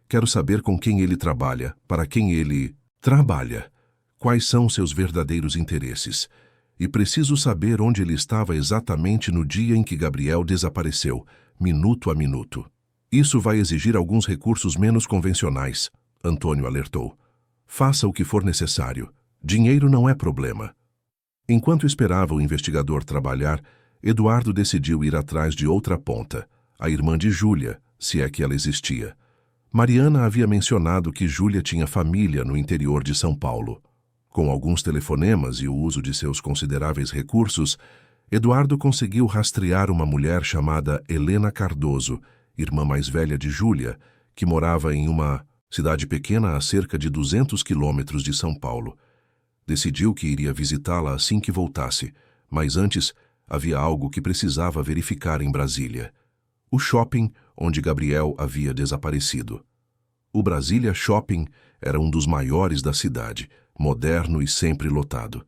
Quero saber com quem ele trabalha, para quem ele trabalha, quais são seus verdadeiros interesses. E preciso saber onde ele estava exatamente no dia em que Gabriel desapareceu, minuto a minuto. Isso vai exigir alguns recursos menos convencionais, Antônio alertou. Faça o que for necessário. Dinheiro não é problema. Enquanto esperava o investigador trabalhar, Eduardo decidiu ir atrás de outra ponta, a irmã de Júlia, se é que ela existia. Mariana havia mencionado que Júlia tinha família no interior de São Paulo. Com alguns telefonemas e o uso de seus consideráveis recursos, Eduardo conseguiu rastrear uma mulher chamada Helena Cardoso, irmã mais velha de Júlia, que morava em uma cidade pequena a cerca de 200 quilômetros de São Paulo. Decidiu que iria visitá-la assim que voltasse, mas antes havia algo que precisava verificar em Brasília. O shopping onde Gabriel havia desaparecido. O Brasília Shopping era um dos maiores da cidade, moderno e sempre lotado.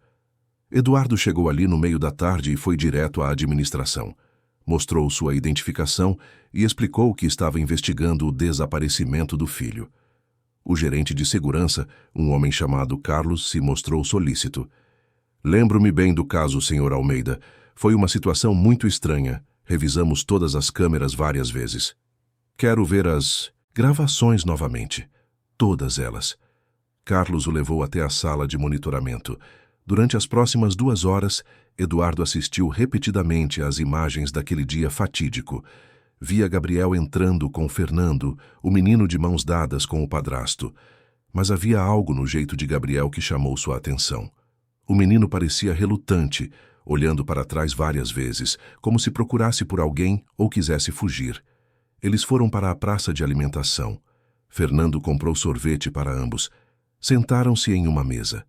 Eduardo chegou ali no meio da tarde e foi direto à administração. Mostrou sua identificação e explicou que estava investigando o desaparecimento do filho. O gerente de segurança, um homem chamado Carlos, se mostrou solícito. Lembro-me bem do caso, Sr. Almeida. Foi uma situação muito estranha. Revisamos todas as câmeras várias vezes. Quero ver as gravações novamente. Todas elas. Carlos o levou até a sala de monitoramento. Durante as próximas 2 horas, Eduardo assistiu repetidamente às imagens daquele dia fatídico. Via Gabriel entrando com Fernando, o menino de mãos dadas com o padrasto. Mas havia algo no jeito de Gabriel que chamou sua atenção. O menino parecia relutante, olhando para trás várias vezes, como se procurasse por alguém ou quisesse fugir. Eles foram para a praça de alimentação. Fernando comprou sorvete para ambos. Sentaram-se em uma mesa.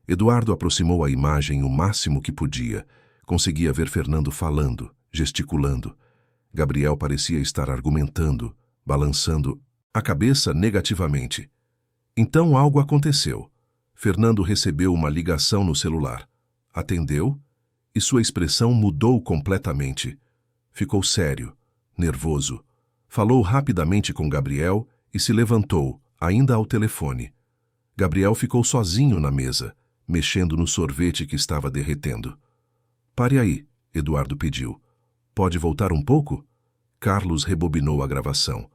Eduardo aproximou a imagem o máximo que podia. Conseguia ver Fernando falando, gesticulando. Gabriel parecia estar argumentando, balançando a cabeça negativamente. Então algo aconteceu. Fernando recebeu uma ligação no celular. Atendeu e sua expressão mudou completamente. Ficou sério, nervoso. Falou rapidamente com Gabriel e se levantou, ainda ao telefone. Gabriel ficou sozinho na mesa, mexendo no sorvete que estava derretendo. Pare aí, Eduardo pediu. Pode voltar um pouco? Carlos rebobinou a gravação.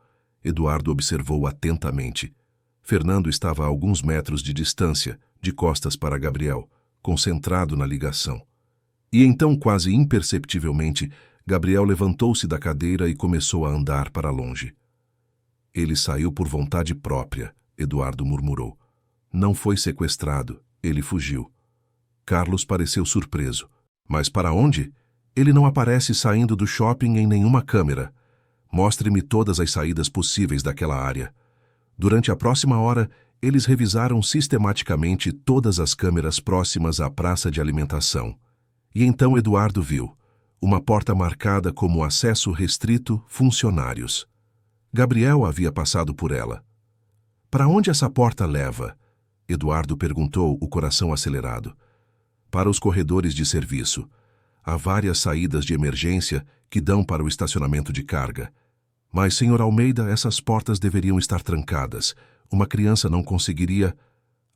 Eduardo observou atentamente. Fernando estava a alguns metros de distância, de costas para Gabriel, concentrado na ligação. E então, quase imperceptivelmente, Gabriel levantou-se da cadeira e começou a andar para longe. Ele saiu por vontade própria, Eduardo murmurou. Não foi sequestrado, ele fugiu. Carlos pareceu surpreso. Mas para onde? Ele não aparece saindo do shopping em nenhuma câmera. Mostre-me todas as saídas possíveis daquela área. Durante a próxima hora, eles revisaram sistematicamente todas as câmeras próximas à praça de alimentação. E então Eduardo viu uma porta marcada como acesso restrito funcionários. Gabriel havia passado por ela. Para onde essa porta leva? Eduardo perguntou, o coração acelerado. Para os corredores de serviço. Há várias saídas de emergência que dão para o estacionamento de carga. Mas, Sr. Almeida, essas portas deveriam estar trancadas. Uma criança não conseguiria,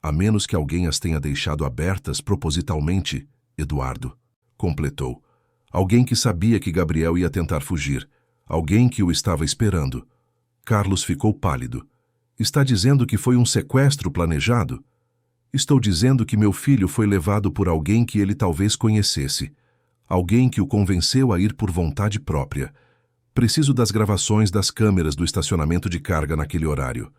a menos que alguém as tenha deixado abertas propositalmente, Eduardo completou. Alguém que sabia que Gabriel ia tentar fugir. Alguém que o estava esperando. Carlos ficou pálido. Está dizendo que foi um sequestro planejado? Estou dizendo que meu filho foi levado por alguém que ele talvez conhecesse. Alguém que o convenceu a ir por vontade própria. Preciso das gravações das câmeras do estacionamento de carga naquele horário.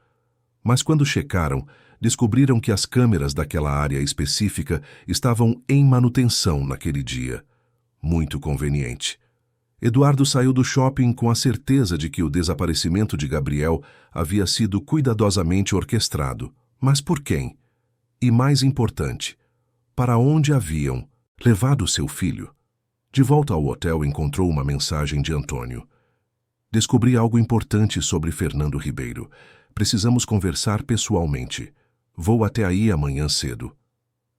Mas quando checaram, descobriram que as câmeras daquela área específica estavam em manutenção naquele dia. Muito conveniente. Eduardo saiu do shopping com a certeza de que o desaparecimento de Gabriel havia sido cuidadosamente orquestrado. Mas por quem? E mais importante, para onde haviam levado seu filho? De volta ao hotel, encontrou uma mensagem de Antônio. Descobri algo importante sobre Fernando Ribeiro. Precisamos conversar pessoalmente. Vou até aí amanhã cedo.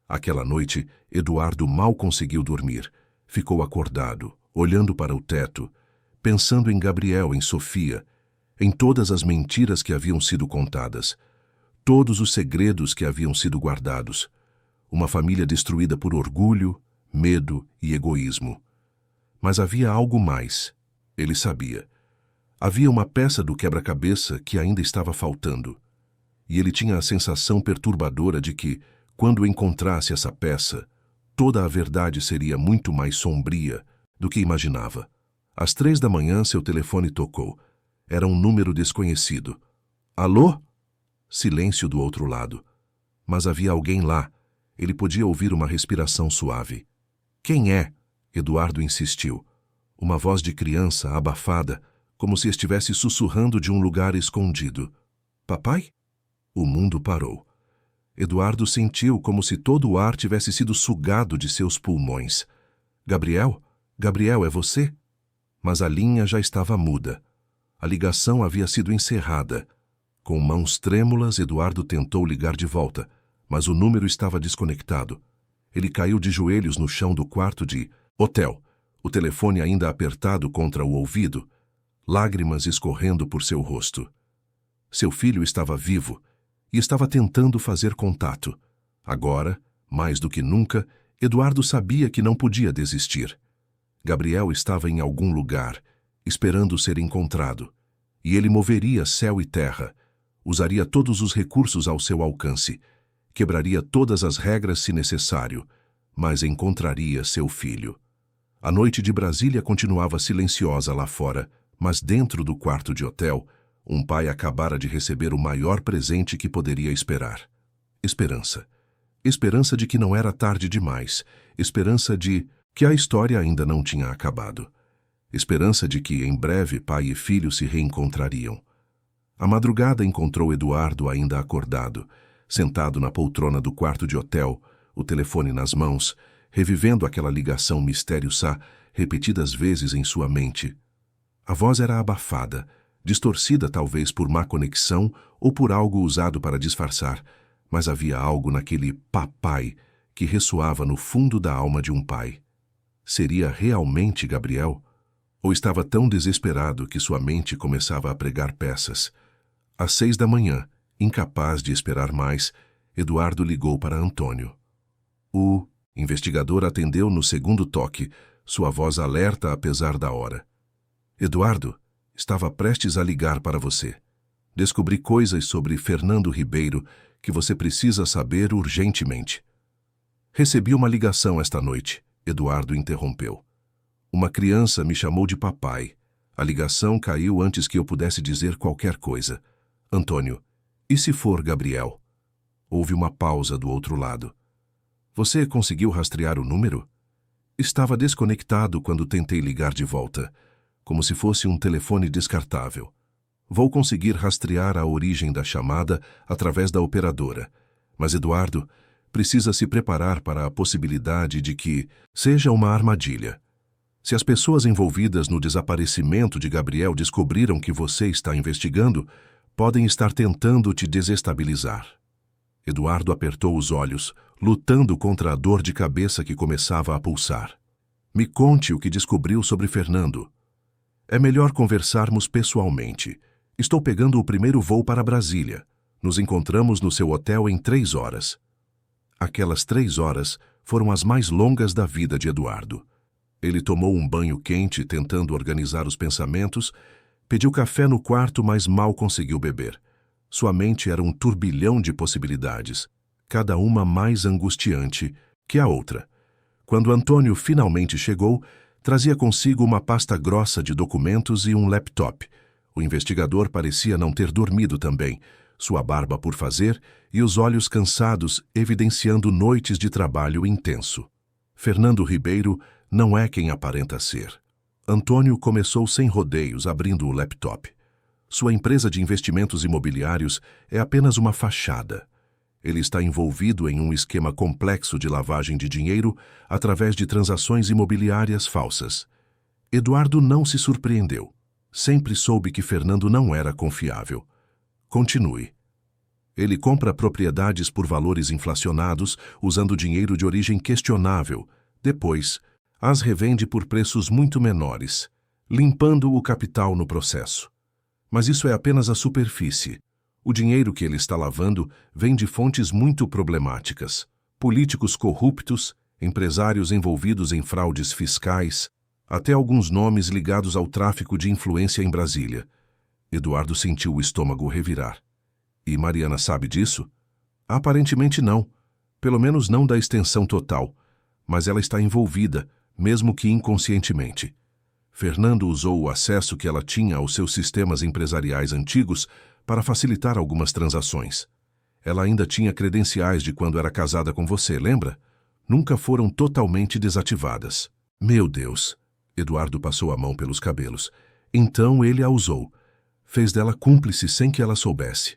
Aquela noite, Eduardo mal conseguiu dormir. Ficou acordado, olhando para o teto, pensando em Gabriel, em Sofia, em todas as mentiras que haviam sido contadas, todos os segredos que haviam sido guardados. Uma família destruída por orgulho, medo e egoísmo. Mas havia algo mais. Ele sabia. Havia uma peça do quebra-cabeça que ainda estava faltando. E ele tinha a sensação perturbadora de que, quando encontrasse essa peça, toda a verdade seria muito mais sombria do que imaginava. Às 3 da manhã, seu telefone tocou. Era um número desconhecido. Alô? Silêncio do outro lado. Mas havia alguém lá. Ele podia ouvir uma respiração suave. Quem é? Eduardo insistiu. Uma voz de criança, abafada, como se estivesse sussurrando de um lugar escondido. Papai? O mundo parou. Eduardo sentiu como se todo o ar tivesse sido sugado de seus pulmões. Gabriel? Gabriel, é você? Mas a linha já estava muda. A ligação havia sido encerrada. Com mãos trêmulas, Eduardo tentou ligar de volta, mas o número estava desconectado. Ele caiu de joelhos no chão do quarto de hotel, o telefone ainda apertado contra o ouvido, lágrimas escorrendo por seu rosto. Seu filho estava vivo e estava tentando fazer contato. Agora, mais do que nunca, Eduardo sabia que não podia desistir. Gabriel estava em algum lugar, esperando ser encontrado, e ele moveria céu e terra, usaria todos os recursos ao seu alcance, quebraria todas as regras se necessário, mas encontraria seu filho. A noite de Brasília continuava silenciosa lá fora, mas dentro do quarto de hotel, um pai acabara de receber o maior presente que poderia esperar. Esperança. Esperança de que não era tarde demais. Esperança de que a história ainda não tinha acabado. Esperança de que, em breve, pai e filho se reencontrariam. A madrugada encontrou Eduardo ainda acordado, sentado na poltrona do quarto de hotel, o telefone nas mãos, revivendo aquela ligação mistério-sa repetidas vezes em sua mente. A voz era abafada, distorcida talvez por má conexão ou por algo usado para disfarçar, mas havia algo naquele papai que ressoava no fundo da alma de um pai. Seria realmente Gabriel? Ou estava tão desesperado que sua mente começava a pregar peças? Às 6 da manhã, Incapaz de esperar mais, Eduardo ligou para Antônio. O investigador atendeu no segundo toque, sua voz alerta apesar da hora. Eduardo, estava prestes a ligar para você. Descobri coisas sobre Fernando Ribeiro que você precisa saber urgentemente. Recebi uma ligação esta noite, Eduardo interrompeu. Uma criança me chamou de papai. A ligação caiu antes que eu pudesse dizer qualquer coisa. Antônio, e se for Gabriel? Houve uma pausa do outro lado. Você conseguiu rastrear o número? Estava desconectado quando tentei ligar de volta, como se fosse um telefone descartável. Vou conseguir rastrear a origem da chamada através da operadora. Mas Eduardo precisa se preparar para a possibilidade de que seja uma armadilha. Se as pessoas envolvidas no desaparecimento de Gabriel descobriram que você está investigando, podem estar tentando te desestabilizar. Eduardo apertou os olhos, lutando contra a dor de cabeça que começava a pulsar. Me conte o que descobriu sobre Fernando. É melhor conversarmos pessoalmente. Estou pegando o primeiro voo para Brasília. Nos encontramos no seu hotel em 3 horas. Aquelas 3 horas foram as mais longas da vida de Eduardo. Ele tomou um banho quente tentando organizar os pensamentos, pediu café no quarto, mas mal conseguiu beber. Sua mente era um turbilhão de possibilidades, cada uma mais angustiante que a outra. Quando Antônio finalmente chegou, trazia consigo uma pasta grossa de documentos e um laptop. O investigador parecia não ter dormido também, sua barba por fazer e os olhos cansados evidenciando noites de trabalho intenso. Fernando Ribeiro não é quem aparenta ser. Antônio começou sem rodeios, abrindo o laptop. Sua empresa de investimentos imobiliários é apenas uma fachada. Ele está envolvido em um esquema complexo de lavagem de dinheiro através de transações imobiliárias falsas. Eduardo não se surpreendeu. Sempre soube que Fernando não era confiável. Continue. Ele compra propriedades por valores inflacionados, usando dinheiro de origem questionável. Depois, as revende por preços muito menores, limpando o capital no processo. Mas isso é apenas a superfície. O dinheiro que ele está lavando vem de fontes muito problemáticas. Políticos corruptos, empresários envolvidos em fraudes fiscais, até alguns nomes ligados ao tráfico de influência em Brasília. Eduardo sentiu o estômago revirar. E Mariana sabe disso? Aparentemente não. Pelo menos não da extensão total. Mas ela está envolvida, mesmo que inconscientemente. Fernando usou o acesso que ela tinha aos seus sistemas empresariais antigos para facilitar algumas transações. Ela ainda tinha credenciais de quando era casada com você, lembra? Nunca foram totalmente desativadas. Meu Deus! Eduardo passou a mão pelos cabelos. Então ele a usou. Fez dela cúmplice sem que ela soubesse.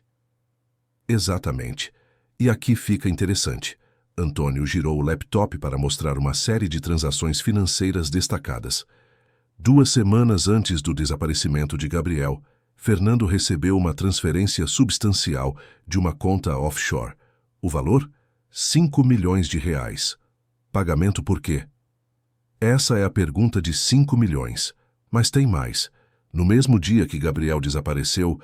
Exatamente. E aqui fica interessante. Antônio girou o laptop para mostrar uma série de transações financeiras destacadas. 2 semanas antes do desaparecimento de Gabriel, Fernando recebeu uma transferência substancial de uma conta offshore. O valor? 5 milhões de reais. Pagamento por quê? Essa é a pergunta de 5 milhões. Mas tem mais. No mesmo dia que Gabriel desapareceu,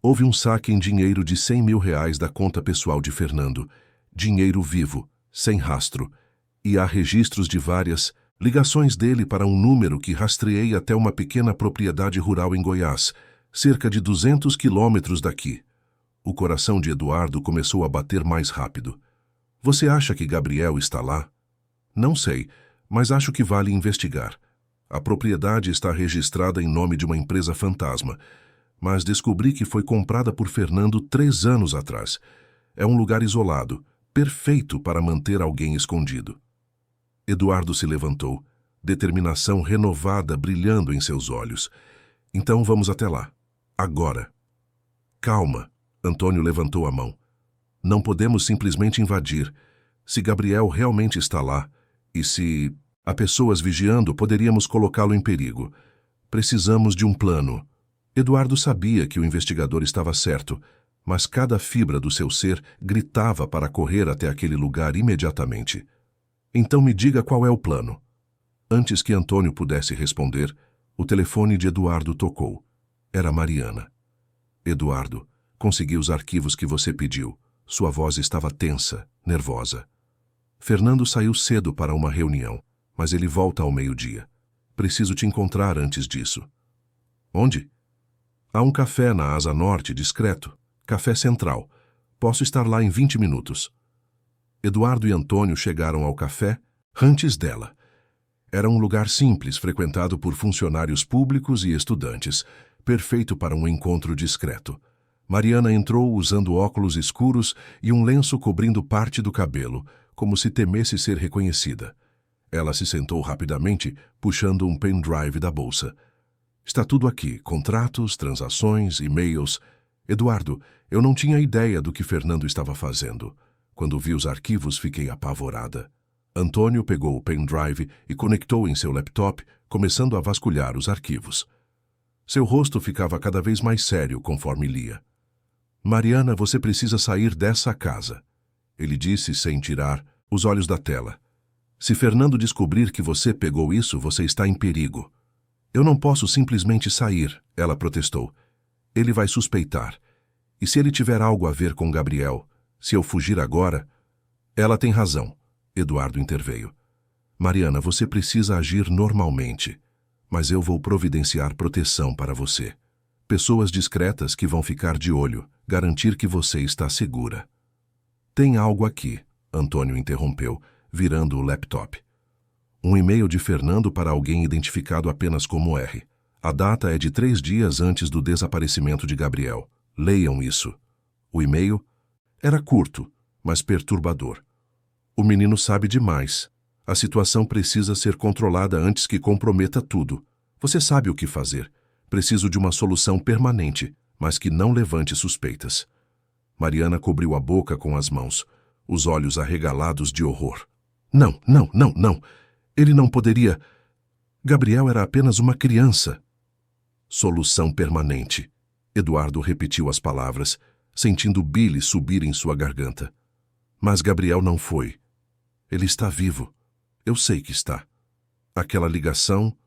houve um saque em dinheiro de 100 mil reais da conta pessoal de Fernando. Dinheiro vivo, sem rastro. E há registros de várias ligações dele para um número que rastreei até uma pequena propriedade rural em Goiás, cerca de 200 quilômetros daqui. O coração de Eduardo começou a bater mais rápido. Você acha que Gabriel está lá? Não sei, mas acho que vale investigar. A propriedade está registrada em nome de uma empresa fantasma, mas descobri que foi comprada por Fernando 3 anos atrás. É um lugar isolado, perfeito para manter alguém escondido. Eduardo se levantou, determinação renovada brilhando em seus olhos. Então vamos até lá. Agora. Calma. Antônio levantou a mão. Não podemos simplesmente invadir. Se Gabriel realmente está lá, e se há pessoas vigiando, poderíamos colocá-lo em perigo. Precisamos de um plano. Eduardo sabia que o investigador estava certo, mas cada fibra do seu ser gritava para correr até aquele lugar imediatamente. Então me diga qual é o plano. Antes que Antônio pudesse responder, o telefone de Eduardo tocou. Era Mariana. Eduardo, Consegui os arquivos que você pediu. Sua voz estava tensa, nervosa. Fernando saiu cedo para uma reunião, mas ele volta ao meio-dia. Preciso te encontrar antes disso. Onde? Há um café na Asa Norte, discreto. Café Central. Posso estar lá em 20 minutos. Eduardo e Antônio chegaram ao café antes dela. Era um lugar simples, frequentado por funcionários públicos e estudantes, perfeito para um encontro discreto. Mariana entrou usando óculos escuros e um lenço cobrindo parte do cabelo, como se temesse ser reconhecida. Ela se sentou rapidamente, puxando um pendrive da bolsa. Está tudo aqui, contratos, transações, e-mails. Eduardo, eu não tinha ideia do que Fernando estava fazendo. Quando vi os arquivos, fiquei apavorada. Antônio pegou o pendrive e conectou em seu laptop, começando a vasculhar os arquivos. Seu rosto ficava cada vez mais sério conforme lia. Mariana, você precisa sair dessa casa, ele disse sem tirar os olhos da tela. Se Fernando descobrir que você pegou isso, você está em perigo. Eu não posso simplesmente sair, ela protestou. Ele vai suspeitar. E se ele tiver algo a ver com Gabriel, se eu fugir agora... Ela tem razão, Eduardo interveio. Mariana, você precisa agir normalmente, mas eu vou providenciar proteção para você. Pessoas discretas que vão ficar de olho, garantir que você está segura. Tem algo aqui, Antônio interrompeu, virando o laptop. Um e-mail de Fernando para alguém identificado apenas como R. A data é de 3 dias antes do desaparecimento de Gabriel. Leiam isso. O e-mail era curto, mas perturbador. O menino sabe demais. A situação precisa ser controlada antes que comprometa tudo. Você sabe o que fazer. Preciso de uma solução permanente, mas que não levante suspeitas. Mariana cobriu a boca com as mãos, os olhos arregalados de horror. Não, não, não, não. Ele não poderia... Gabriel era apenas uma criança. Solução permanente. Eduardo repetiu as palavras, sentindo o bile subir em sua garganta. Mas Gabriel não foi. Ele está vivo. Eu sei que está. Aquela ligação...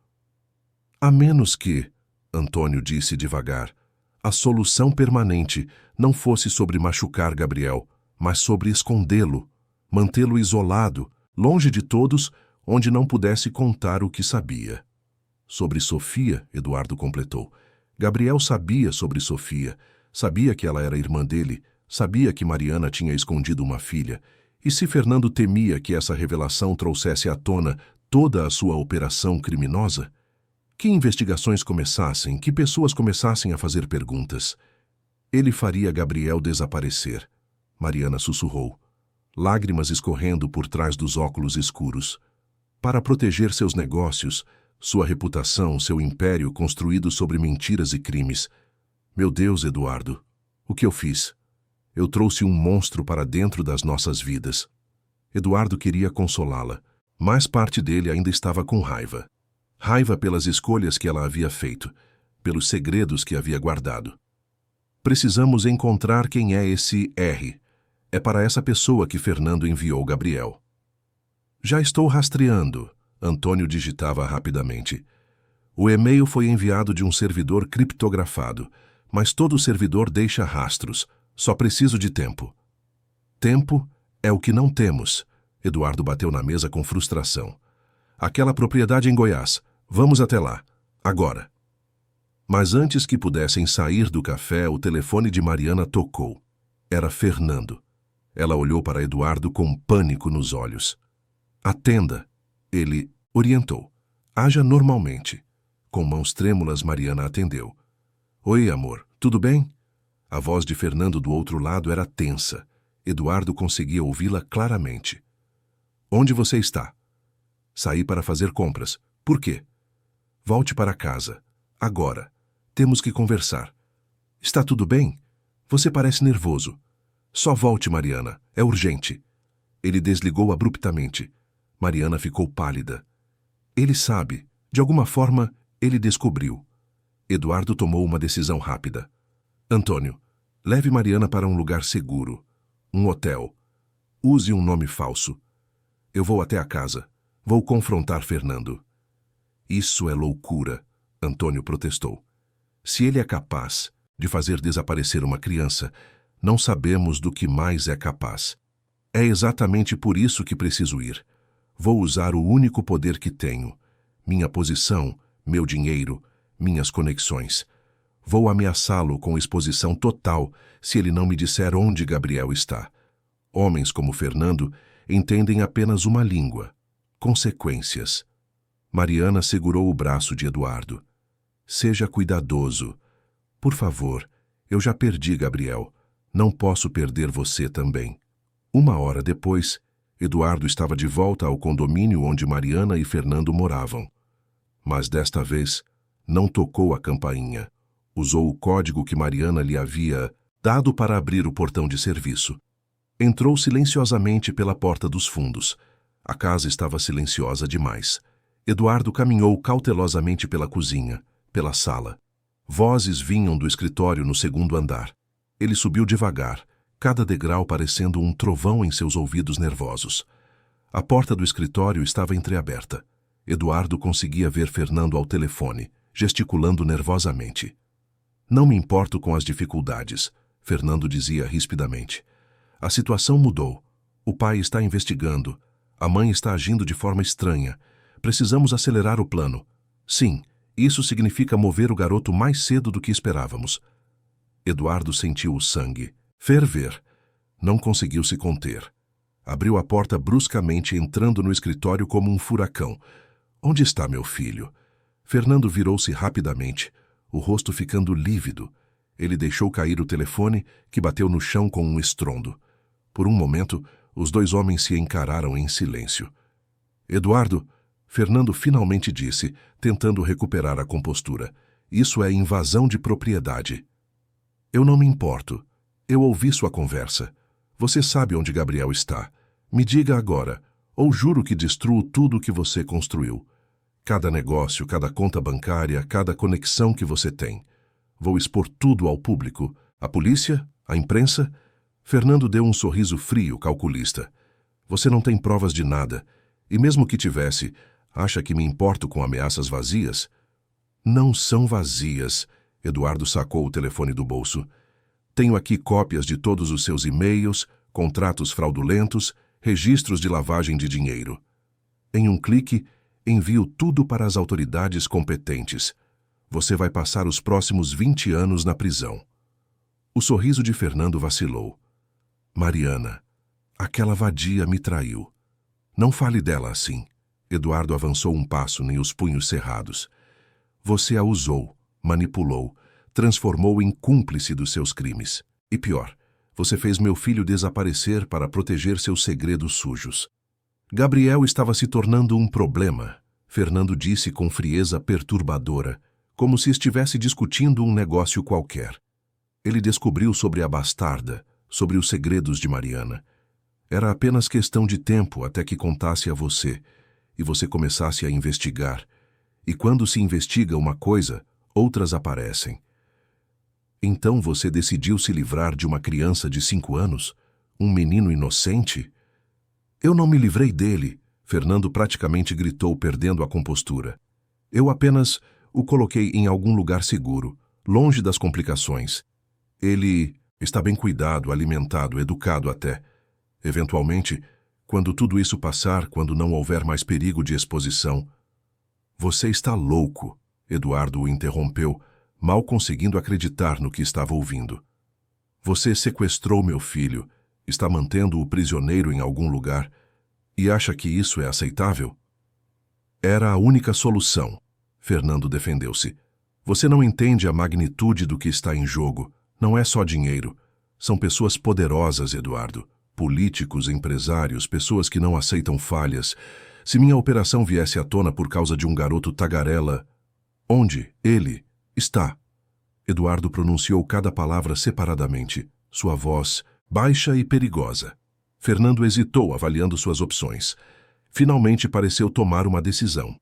A menos que, Antônio disse devagar, a solução permanente não fosse sobre machucar Gabriel, mas sobre escondê-lo, mantê-lo isolado, longe de todos, onde não pudesse contar o que sabia. Sobre Sofia, Eduardo completou. Gabriel sabia sobre Sofia, sabia que ela era irmã dele, sabia que Mariana tinha escondido uma filha, e se Fernando temia que essa revelação trouxesse à tona toda a sua operação criminosa? Que investigações começassem, que pessoas começassem a fazer perguntas. Ele faria Gabriel desaparecer. Mariana sussurrou, lágrimas escorrendo por trás dos óculos escuros. Para proteger seus negócios, sua reputação, seu império construído sobre mentiras e crimes. Meu Deus, Eduardo, o que eu fiz? Eu trouxe um monstro para dentro das nossas vidas. Eduardo queria consolá-la, mas parte dele ainda estava com raiva. Raiva pelas escolhas que ela havia feito, pelos segredos que havia guardado. Precisamos encontrar quem é esse R. É para essa pessoa que Fernando enviou Gabriel. Já estou rastreando, Antônio digitava rapidamente. O e-mail foi enviado de um servidor criptografado, mas todo servidor deixa rastros. Só preciso de tempo. Tempo é o que não temos. Eduardo bateu na mesa com frustração. Aquela propriedade em Goiás. Vamos até lá. Agora. Mas antes que pudessem sair do café, o telefone de Mariana tocou. Era Fernando. Ela olhou para Eduardo com pânico nos olhos. Atenda. Ele orientou. Haja normalmente. Com mãos trêmulas, Mariana atendeu. Oi, amor. Tudo bem? A voz de Fernando do outro lado era tensa. Eduardo conseguia ouvi-la claramente. Onde você está? Saí para fazer compras. Por quê? Volte para casa. Agora. Temos que conversar. Está tudo bem? Você parece nervoso. Só volte, Mariana. É urgente. Ele desligou abruptamente. Mariana ficou pálida. Ele sabe. De alguma forma, ele descobriu. Eduardo tomou uma decisão rápida. Antônio, leve Mariana para um lugar seguro. Um hotel. Use um nome falso. Eu vou até a casa. Vou confrontar Fernando. Isso é loucura, Antônio protestou. Se ele é capaz, de fazer desaparecer uma criança, não sabemos do que mais é capaz. É exatamente por isso que preciso ir. Vou usar o único poder que tenho: minha posição, meu dinheiro, minhas conexões. Vou ameaçá-lo com exposição total se ele não me disser onde Gabriel está. Homens como Fernando entendem apenas uma língua: consequências. Mariana segurou o braço de Eduardo. Seja cuidadoso. Por favor, eu já perdi Gabriel. Não posso perder você também. 1 hora depois, Eduardo estava de volta ao condomínio onde Mariana e Fernando moravam. Mas desta vez, não tocou a campainha. Usou o código que Mariana lhe havia dado para abrir o portão de serviço. Entrou silenciosamente pela porta dos fundos. A casa estava silenciosa demais. Eduardo caminhou cautelosamente pela cozinha, pela sala. Vozes vinham do escritório no segundo andar. Ele subiu devagar, cada degrau parecendo um trovão em seus ouvidos nervosos. A porta do escritório estava entreaberta. Eduardo conseguia ver Fernando ao telefone, gesticulando nervosamente. Não me importo com as dificuldades, Fernando dizia rispidamente. A situação mudou. O pai está investigando. A mãe está agindo de forma estranha. Precisamos acelerar o plano. Sim, isso significa mover o garoto mais cedo do que esperávamos. Eduardo sentiu o sangue ferver. Não conseguiu se conter. Abriu a porta bruscamente, entrando no escritório como um furacão. Onde está meu filho? Fernando virou-se rapidamente, o rosto ficando lívido. Ele deixou cair o telefone, que bateu no chão com um estrondo. Por um momento, os dois homens se encararam em silêncio. Eduardo, Fernando finalmente disse, tentando recuperar a compostura. Isso é invasão de propriedade. Eu não me importo. Eu ouvi sua conversa. Você sabe onde Gabriel está. Me diga agora, ou juro que destruo tudo o que você construiu. Cada negócio, cada conta bancária, cada conexão que você tem. Vou expor tudo ao público. A polícia? A imprensa? Fernando deu um sorriso frio, calculista. Você não tem provas de nada. E mesmo que tivesse, acha que me importo com ameaças vazias? Não são vazias. Eduardo sacou o telefone do bolso. Tenho aqui cópias de todos os seus e-mails, contratos fraudulentos, registros de lavagem de dinheiro. Em um clique, envio tudo para as autoridades competentes. Você vai passar os próximos 20 anos na prisão. O sorriso de Fernando vacilou. Mariana, aquela vadia me traiu. Não fale dela assim. Eduardo avançou um passo, nem os punhos cerrados. Você a usou, manipulou, transformou em cúmplice dos seus crimes. E pior, você fez meu filho desaparecer para proteger seus segredos sujos. Gabriel estava se tornando um problema, Fernando disse com frieza perturbadora, como se estivesse discutindo um negócio qualquer. Ele descobriu sobre a bastarda, sobre os segredos de Mariana. Era apenas questão de tempo até que contasse a você, e você começasse a investigar. E quando se investiga uma coisa, outras aparecem. Então você decidiu se livrar de uma criança de 5 anos? Um menino inocente? Eu não me livrei dele, Fernando praticamente gritou, perdendo a compostura. Eu apenas o coloquei em algum lugar seguro, longe das complicações. Ele está bem cuidado, alimentado, educado até. Eventualmente, quando tudo isso passar, quando não houver mais perigo de exposição... Você está louco, Eduardo o interrompeu, mal conseguindo acreditar no que estava ouvindo. Você sequestrou meu filho, está mantendo-o prisioneiro em algum lugar e acha que isso é aceitável? Era a única solução, Fernando defendeu-se. Você não entende a magnitude do que está em jogo. Não é só dinheiro. São pessoas poderosas, Eduardo. Políticos, empresários, pessoas que não aceitam falhas. Se minha operação viesse à tona por causa de um garoto tagarela... Onde ele está? Eduardo pronunciou cada palavra separadamente, sua voz baixa e perigosa. Fernando hesitou, avaliando suas opções. Finalmente pareceu tomar uma decisão.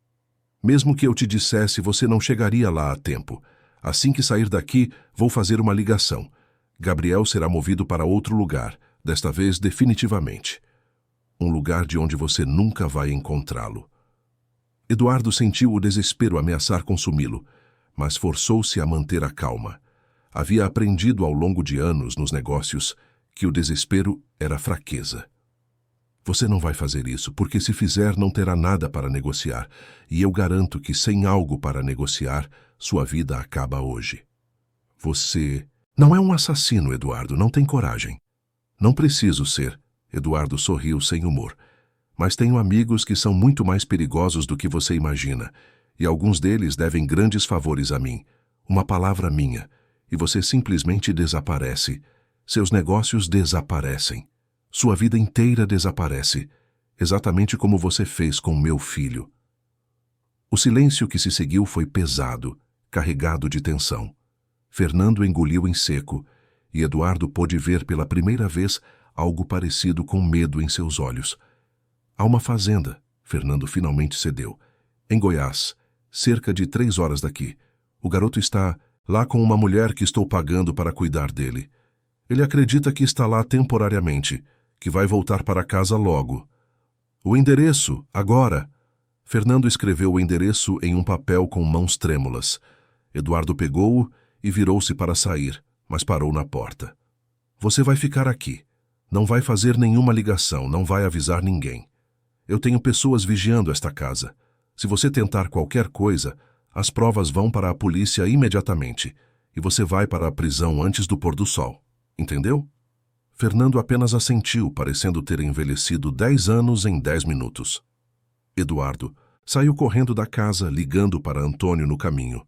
Mesmo que eu te dissesse, você não chegaria lá a tempo. Assim que sair daqui, vou fazer uma ligação. Gabriel será movido para outro lugar, desta vez definitivamente. Um lugar de onde você nunca vai encontrá-lo. Eduardo sentiu o desespero ameaçar consumi-lo, mas forçou-se a manter a calma. Havia aprendido ao longo de anos nos negócios que o desespero era fraqueza. Você não vai fazer isso, porque se fizer não terá nada para negociar, e eu garanto que sem algo para negociar, sua vida acaba hoje. Você não é um assassino, Eduardo, não tem coragem. Não preciso ser, Eduardo sorriu sem humor. Mas tenho amigos que são muito mais perigosos do que você imagina, e alguns deles devem grandes favores a mim. Uma palavra minha, e você simplesmente desaparece. Seus negócios desaparecem. Sua vida inteira desaparece, exatamente como você fez com meu filho. O silêncio que se seguiu foi pesado, carregado de tensão. Fernando engoliu em seco, e Eduardo pôde ver pela primeira vez algo parecido com medo em seus olhos. Há uma fazenda, Fernando finalmente cedeu. Em Goiás, cerca de 3 horas daqui. O garoto está lá com uma mulher que estou pagando para cuidar dele. Ele acredita que está lá temporariamente, que vai voltar para casa logo. O endereço, agora. Fernando escreveu o endereço em um papel com mãos trêmulas. Eduardo pegou-o e virou-se para sair, mas parou na porta. Você vai ficar aqui. Não vai fazer nenhuma ligação, não vai avisar ninguém. Eu tenho pessoas vigiando esta casa. Se você tentar qualquer coisa, as provas vão para a polícia imediatamente, e você vai para a prisão antes do pôr do sol. Entendeu? Fernando apenas assentiu, parecendo ter envelhecido 10 anos em 10 minutos. Eduardo saiu correndo da casa, ligando para Antônio no caminho.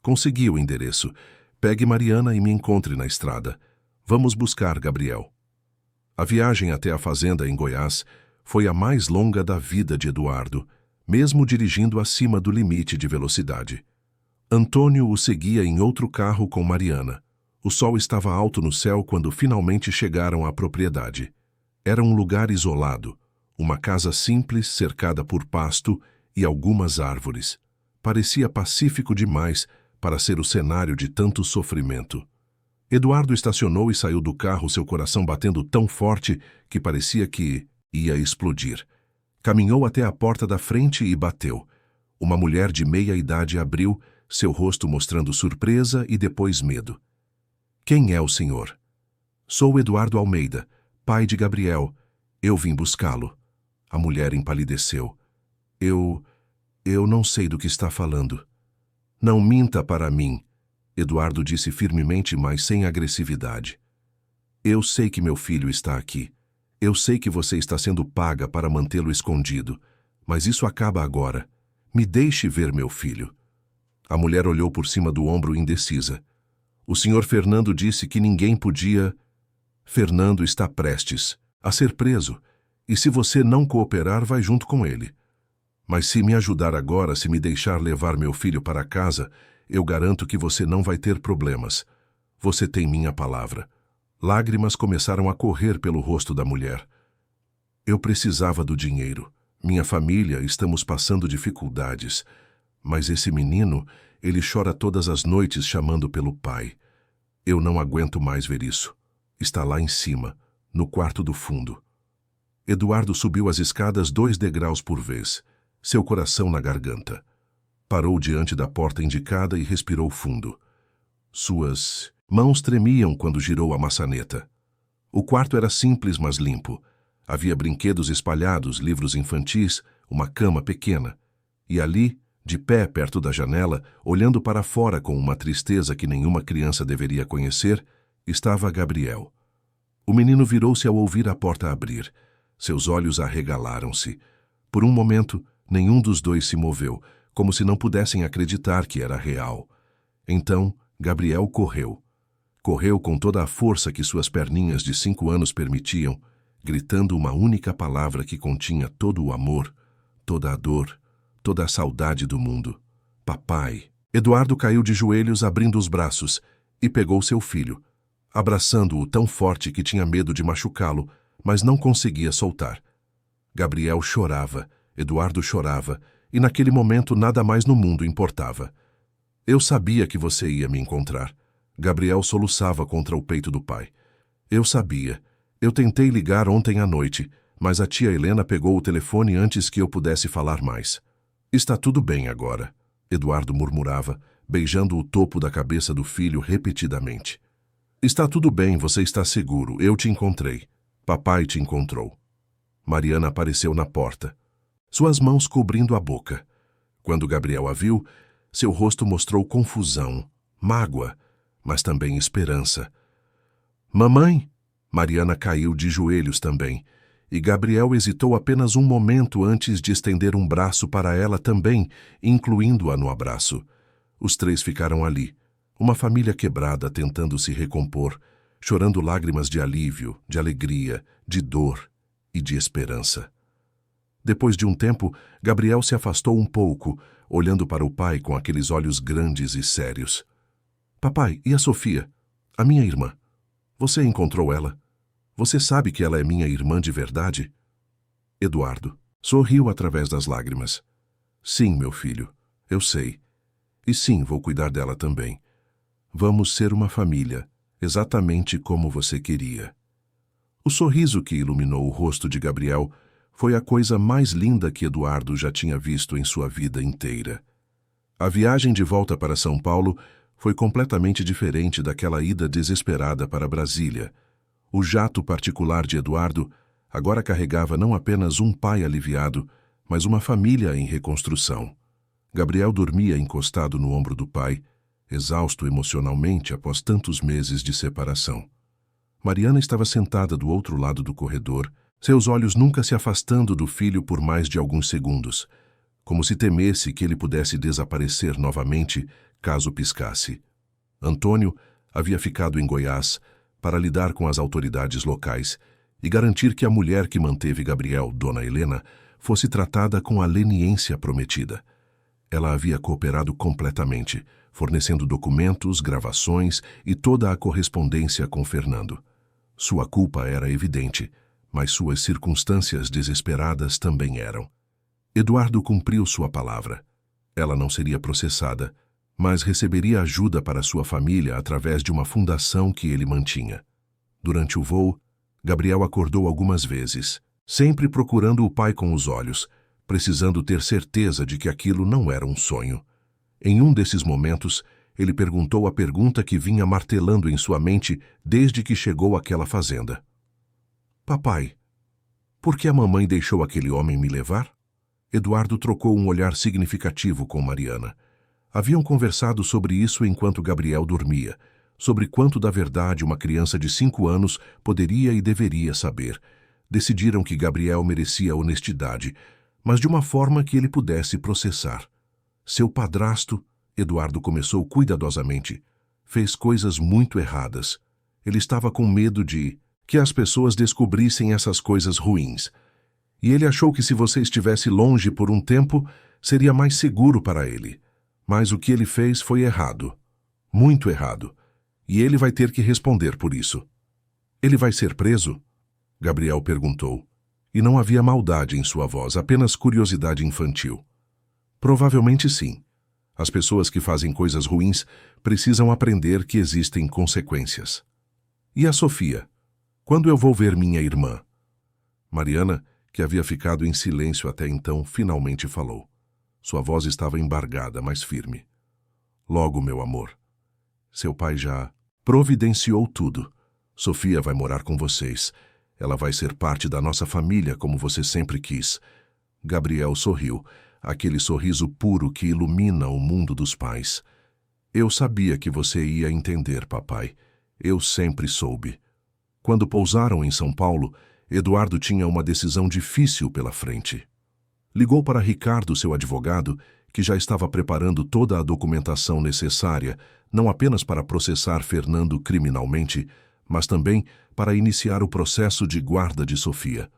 Consegui o endereço. Pegue Mariana e me encontre na estrada. Vamos buscar Gabriel. A viagem até a fazenda em Goiás foi a mais longa da vida de Eduardo, mesmo dirigindo acima do limite de velocidade. Antônio o seguia em outro carro com Mariana. O sol estava alto no céu quando finalmente chegaram à propriedade. Era um lugar isolado, uma casa simples cercada por pasto e algumas árvores. Parecia pacífico demais para ser o cenário de tanto sofrimento. Eduardo estacionou e saiu do carro, seu coração batendo tão forte que parecia que ia explodir. Caminhou até a porta da frente e bateu. Uma mulher de meia idade abriu, seu rosto mostrando surpresa e depois medo. Quem é o senhor? Sou Eduardo Almeida, pai de Gabriel. Eu vim buscá-lo. A mulher empalideceu. Eu não sei do que está falando. Não minta para mim, Eduardo disse firmemente, mas sem agressividade. Eu sei que meu filho está aqui. Eu sei que você está sendo paga para mantê-lo escondido, mas isso acaba agora. Me deixe ver meu filho. A mulher olhou por cima do ombro indecisa. O senhor Fernando disse que ninguém podia... Fernando está prestes a ser preso, e se você não cooperar, vai junto com ele. Mas se me ajudar agora, se me deixar levar meu filho para casa, eu garanto que você não vai ter problemas. Você tem minha palavra. Lágrimas começaram a correr pelo rosto da mulher. Eu precisava do dinheiro. Minha família, estamos passando dificuldades. Mas esse menino, ele chora todas as noites chamando pelo pai. Eu não aguento mais ver isso. Está lá em cima, no quarto do fundo. Eduardo subiu as escadas 2 degraus por vez, seu coração na garganta. Parou diante da porta indicada e respirou fundo. Suas mãos tremiam quando girou a maçaneta. O quarto era simples, mas limpo. Havia brinquedos espalhados, livros infantis, uma cama pequena. E ali, de pé perto da janela, olhando para fora com uma tristeza que nenhuma criança deveria conhecer, estava Gabriel. O menino virou-se ao ouvir a porta abrir. Seus olhos arregalaram-se. Por um momento, nenhum dos dois se moveu, como se não pudessem acreditar que era real. Então, Gabriel correu. Correu com toda a força que suas perninhas de 5 anos permitiam, gritando uma única palavra que continha todo o amor, toda a dor, toda a saudade do mundo. Papai. Eduardo caiu de joelhos, abrindo os braços, e pegou seu filho, abraçando-o tão forte que tinha medo de machucá-lo, mas não conseguia soltar. Gabriel chorava, Eduardo chorava, e naquele momento nada mais no mundo importava. Eu sabia que você ia me encontrar. Gabriel soluçava contra o peito do pai. Eu sabia. Eu tentei ligar ontem à noite, mas a tia Helena pegou o telefone antes que eu pudesse falar mais. Está tudo bem agora, Eduardo murmurava, beijando o topo da cabeça do filho repetidamente. Está tudo bem, você está seguro, eu te encontrei. Papai te encontrou. Mariana apareceu na porta, suas mãos cobrindo a boca. Quando Gabriel a viu, seu rosto mostrou confusão, mágoa, mas também esperança. Mamãe! Mariana caiu de joelhos também, e Gabriel hesitou apenas um momento antes de estender um braço para ela também, incluindo-a no abraço. Os três ficaram ali, uma família quebrada tentando se recompor, chorando lágrimas de alívio, de alegria, de dor e de esperança. Depois de um tempo, Gabriel se afastou um pouco, olhando para o pai com aqueles olhos grandes e sérios. Papai, e a Sofia? A minha irmã? Você encontrou ela? Você sabe que ela é minha irmã de verdade? Eduardo sorriu através das lágrimas. Sim, meu filho, eu sei. E sim, vou cuidar dela também. Vamos ser uma família, exatamente como você queria. O sorriso que iluminou o rosto de Gabriel foi a coisa mais linda que Eduardo já tinha visto em sua vida inteira. A viagem de volta para São Paulo foi completamente diferente daquela ida desesperada para Brasília. O jato particular de Eduardo agora carregava não apenas um pai aliviado, mas uma família em reconstrução. Gabriel dormia encostado no ombro do pai, exausto emocionalmente após tantos meses de separação. Mariana estava sentada do outro lado do corredor, seus olhos nunca se afastando do filho por mais de alguns segundos, como se temesse que ele pudesse desaparecer novamente caso piscasse. Antônio havia ficado em Goiás para lidar com as autoridades locais e garantir que a mulher que manteve Gabriel, Dona Helena, fosse tratada com a leniência prometida. Ela havia cooperado completamente, fornecendo documentos, gravações e toda a correspondência com Fernando. Sua culpa era evidente, mas suas circunstâncias desesperadas também eram. Eduardo cumpriu sua palavra. Ela não seria processada, mas receberia ajuda para sua família através de uma fundação que ele mantinha. Durante o voo, Gabriel acordou algumas vezes, sempre procurando o pai com os olhos, precisando ter certeza de que aquilo não era um sonho. Em um desses momentos, ele perguntou a pergunta que vinha martelando em sua mente desde que chegou àquela fazenda. Papai, por que a mamãe deixou aquele homem me levar? Eduardo trocou um olhar significativo com Mariana. Haviam conversado sobre isso enquanto Gabriel dormia, sobre quanto da verdade uma criança de 5 anos poderia e deveria saber. Decidiram que Gabriel merecia honestidade, mas de uma forma que ele pudesse processar. Seu padrasto, Eduardo começou cuidadosamente, fez coisas muito erradas. Ele estava com medo de que as pessoas descobrissem essas coisas ruins. E ele achou que se você estivesse longe por um tempo, seria mais seguro para ele. Mas o que ele fez foi errado. Muito errado. E ele vai ter que responder por isso. Ele vai ser preso? Gabriel perguntou. E não havia maldade em sua voz, apenas curiosidade infantil. Provavelmente sim. As pessoas que fazem coisas ruins precisam aprender que existem consequências. E a Sofia? Quando eu vou ver minha irmã? Mariana, que havia ficado em silêncio até então, finalmente falou. Sua voz estava embargada, mas firme. Logo, meu amor. Seu pai já providenciou tudo. Sofia vai morar com vocês. Ela vai ser parte da nossa família, como você sempre quis. Gabriel sorriu, aquele sorriso puro que ilumina o mundo dos pais. Eu sabia que você ia entender, papai. Eu sempre soube. Quando pousaram em São Paulo, Eduardo tinha uma decisão difícil pela frente. Ligou para Ricardo, seu advogado, que já estava preparando toda a documentação necessária, não apenas para processar Fernando criminalmente, mas também para iniciar o processo de guarda de Sofia.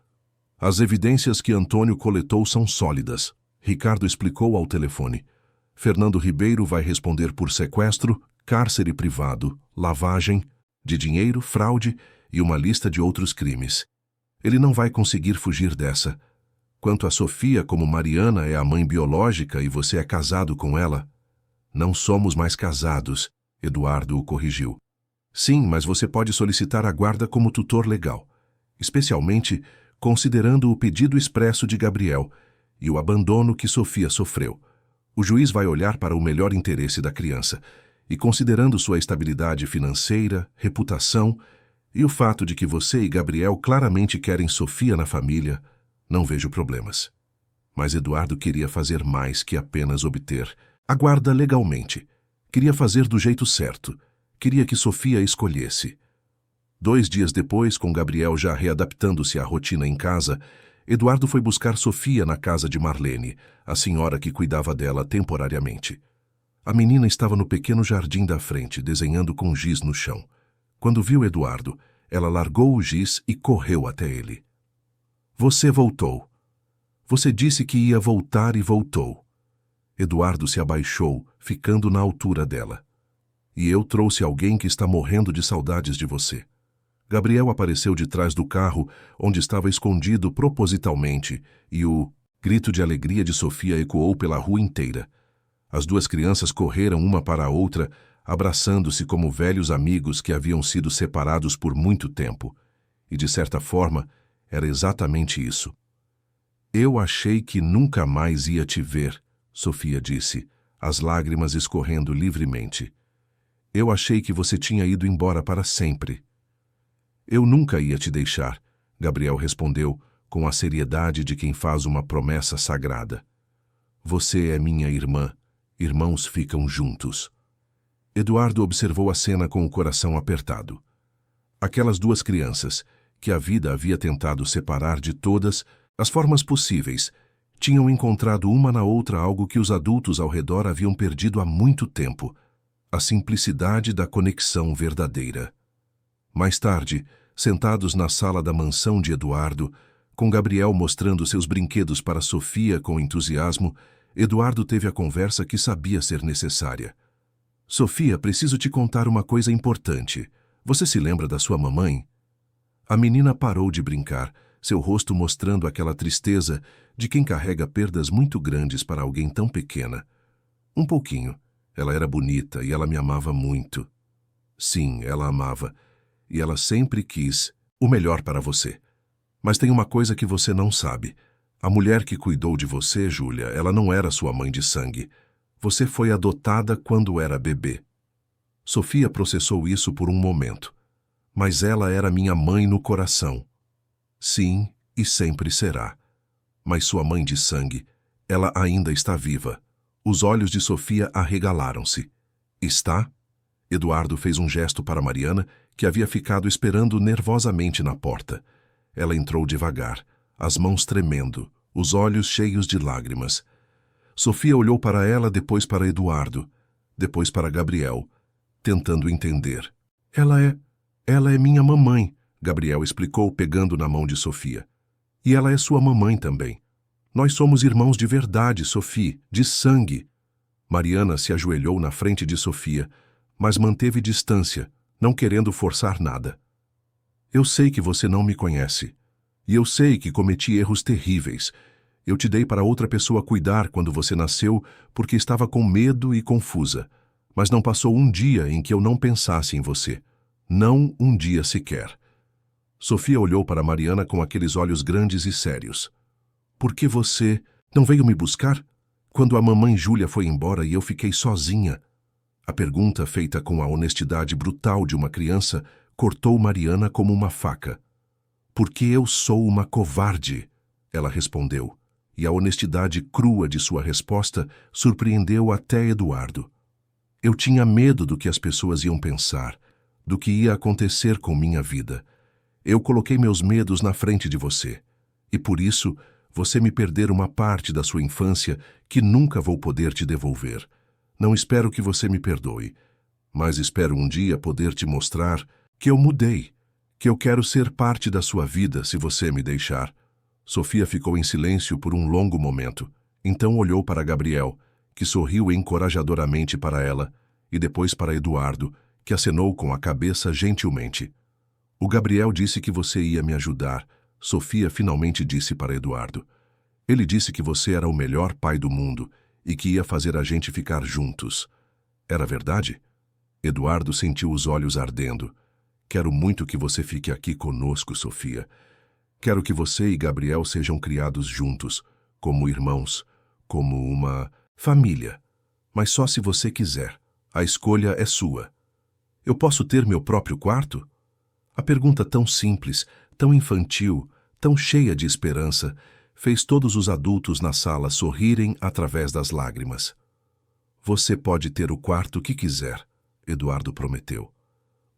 As evidências que Antônio coletou são sólidas. Ricardo explicou ao telefone. Fernando Ribeiro vai responder por sequestro, cárcere privado, lavagem de dinheiro, fraude e uma lista de outros crimes. Ele não vai conseguir fugir dessa. Quanto a Sofia, como Mariana é a mãe biológica e você é casado com ela, não somos mais casados, Eduardo o corrigiu. Sim, mas você pode solicitar a guarda como tutor legal, especialmente considerando o pedido expresso de Gabriel e o abandono que Sofia sofreu. O juiz vai olhar para o melhor interesse da criança e, considerando sua estabilidade financeira, reputação e o fato de que você e Gabriel claramente querem Sofia na família, não vejo problemas. Mas Eduardo queria fazer mais que apenas obter a guarda legalmente. Queria fazer do jeito certo. Queria que Sofia escolhesse. 2 dias depois, com Gabriel já readaptando-se à rotina em casa, Eduardo foi buscar Sofia na casa de Marlene, a senhora que cuidava dela temporariamente. A menina estava no pequeno jardim da frente, desenhando com giz no chão. Quando viu Eduardo, ela largou o giz e correu até ele. Você voltou. Você disse que ia voltar e voltou. Eduardo se abaixou, ficando na altura dela. E eu trouxe alguém que está morrendo de saudades de você. Gabriel apareceu de trás do carro, onde estava escondido propositalmente, e o grito de alegria de Sofia ecoou pela rua inteira. As 2 crianças correram uma para a outra, abraçando-se como velhos amigos que haviam sido separados por muito tempo. E, de certa forma, era exatamente isso. Eu achei que nunca mais ia te ver, Sofia disse, as lágrimas escorrendo livremente. Eu achei que você tinha ido embora para sempre. Eu nunca ia te deixar, Gabriel respondeu, com a seriedade de quem faz uma promessa sagrada. Você é minha irmã. Irmãos ficam juntos. Eduardo observou a cena com o coração apertado. Aquelas 2 crianças, que a vida havia tentado separar de todas as formas possíveis, tinham encontrado uma na outra algo que os adultos ao redor haviam perdido há muito tempo: a simplicidade da conexão verdadeira. Mais tarde, sentados na sala da mansão de Eduardo, com Gabriel mostrando seus brinquedos para Sofia com entusiasmo, Eduardo teve a conversa que sabia ser necessária. Sofia, preciso te contar uma coisa importante. Você se lembra da sua mamãe? A menina parou de brincar, seu rosto mostrando aquela tristeza de quem carrega perdas muito grandes para alguém tão pequena. Um pouquinho. Ela era bonita e ela me amava muito. Sim, ela amava. E ela sempre quis o melhor para você. Mas tem uma coisa que você não sabe. A mulher que cuidou de você, Júlia, ela não era sua mãe de sangue. Você foi adotada quando era bebê. Sofia processou isso por um momento. Mas ela era minha mãe no coração. Sim, e sempre será. Mas sua mãe de sangue, ela ainda está viva. Os olhos de Sofia arregalaram-se. Está? Eduardo fez um gesto para Mariana, que havia ficado esperando nervosamente na porta. Ela entrou devagar, as mãos tremendo, os olhos cheios de lágrimas. Sofia olhou para ela, depois para Eduardo, depois para Gabriel, tentando entender. Ela é minha mamãe, Gabriel explicou, pegando na mão de Sofia. E ela é sua mamãe também. Nós somos irmãos de verdade, Sofia, de sangue. Mariana se ajoelhou na frente de Sofia, mas manteve distância, não querendo forçar nada. Eu sei que você não me conhece. E eu sei que cometi erros terríveis. Eu te dei para outra pessoa cuidar quando você nasceu porque estava com medo e confusa. Mas não passou um dia em que eu não pensasse em você. Não um dia sequer. Sofia olhou para Mariana com aqueles olhos grandes e sérios. Por que você não veio me buscar? Quando a mamãe Júlia foi embora e eu fiquei sozinha. A pergunta, feita com a honestidade brutal de uma criança, cortou Mariana como uma faca. Porque eu sou uma covarde, ela respondeu. E a honestidade crua de sua resposta surpreendeu até Eduardo. Eu tinha medo do que as pessoas iam pensar, do que ia acontecer com minha vida. Eu coloquei meus medos na frente de você. E por isso, você me perder uma parte da sua infância que nunca vou poder te devolver. Não espero que você me perdoe, mas espero um dia poder te mostrar que eu mudei, que eu quero ser parte da sua vida se você me deixar. Sofia ficou em silêncio por um longo momento. Então olhou para Gabriel, que sorriu encorajadoramente para ela, e depois para Eduardo, que acenou com a cabeça gentilmente. O Gabriel disse que você ia me ajudar, Sofia finalmente disse para Eduardo. Ele disse que você era o melhor pai do mundo e que ia fazer a gente ficar juntos. Era verdade? Eduardo sentiu os olhos ardendo. Quero muito que você fique aqui conosco, Sofia. Quero que você e Gabriel sejam criados juntos, como irmãos, como uma Família. Mas só se você quiser. A escolha é sua. Eu posso ter meu próprio quarto? A pergunta tão simples, tão infantil, tão cheia de esperança, fez todos os adultos na sala sorrirem através das lágrimas. Você pode ter o quarto que quiser, Eduardo prometeu.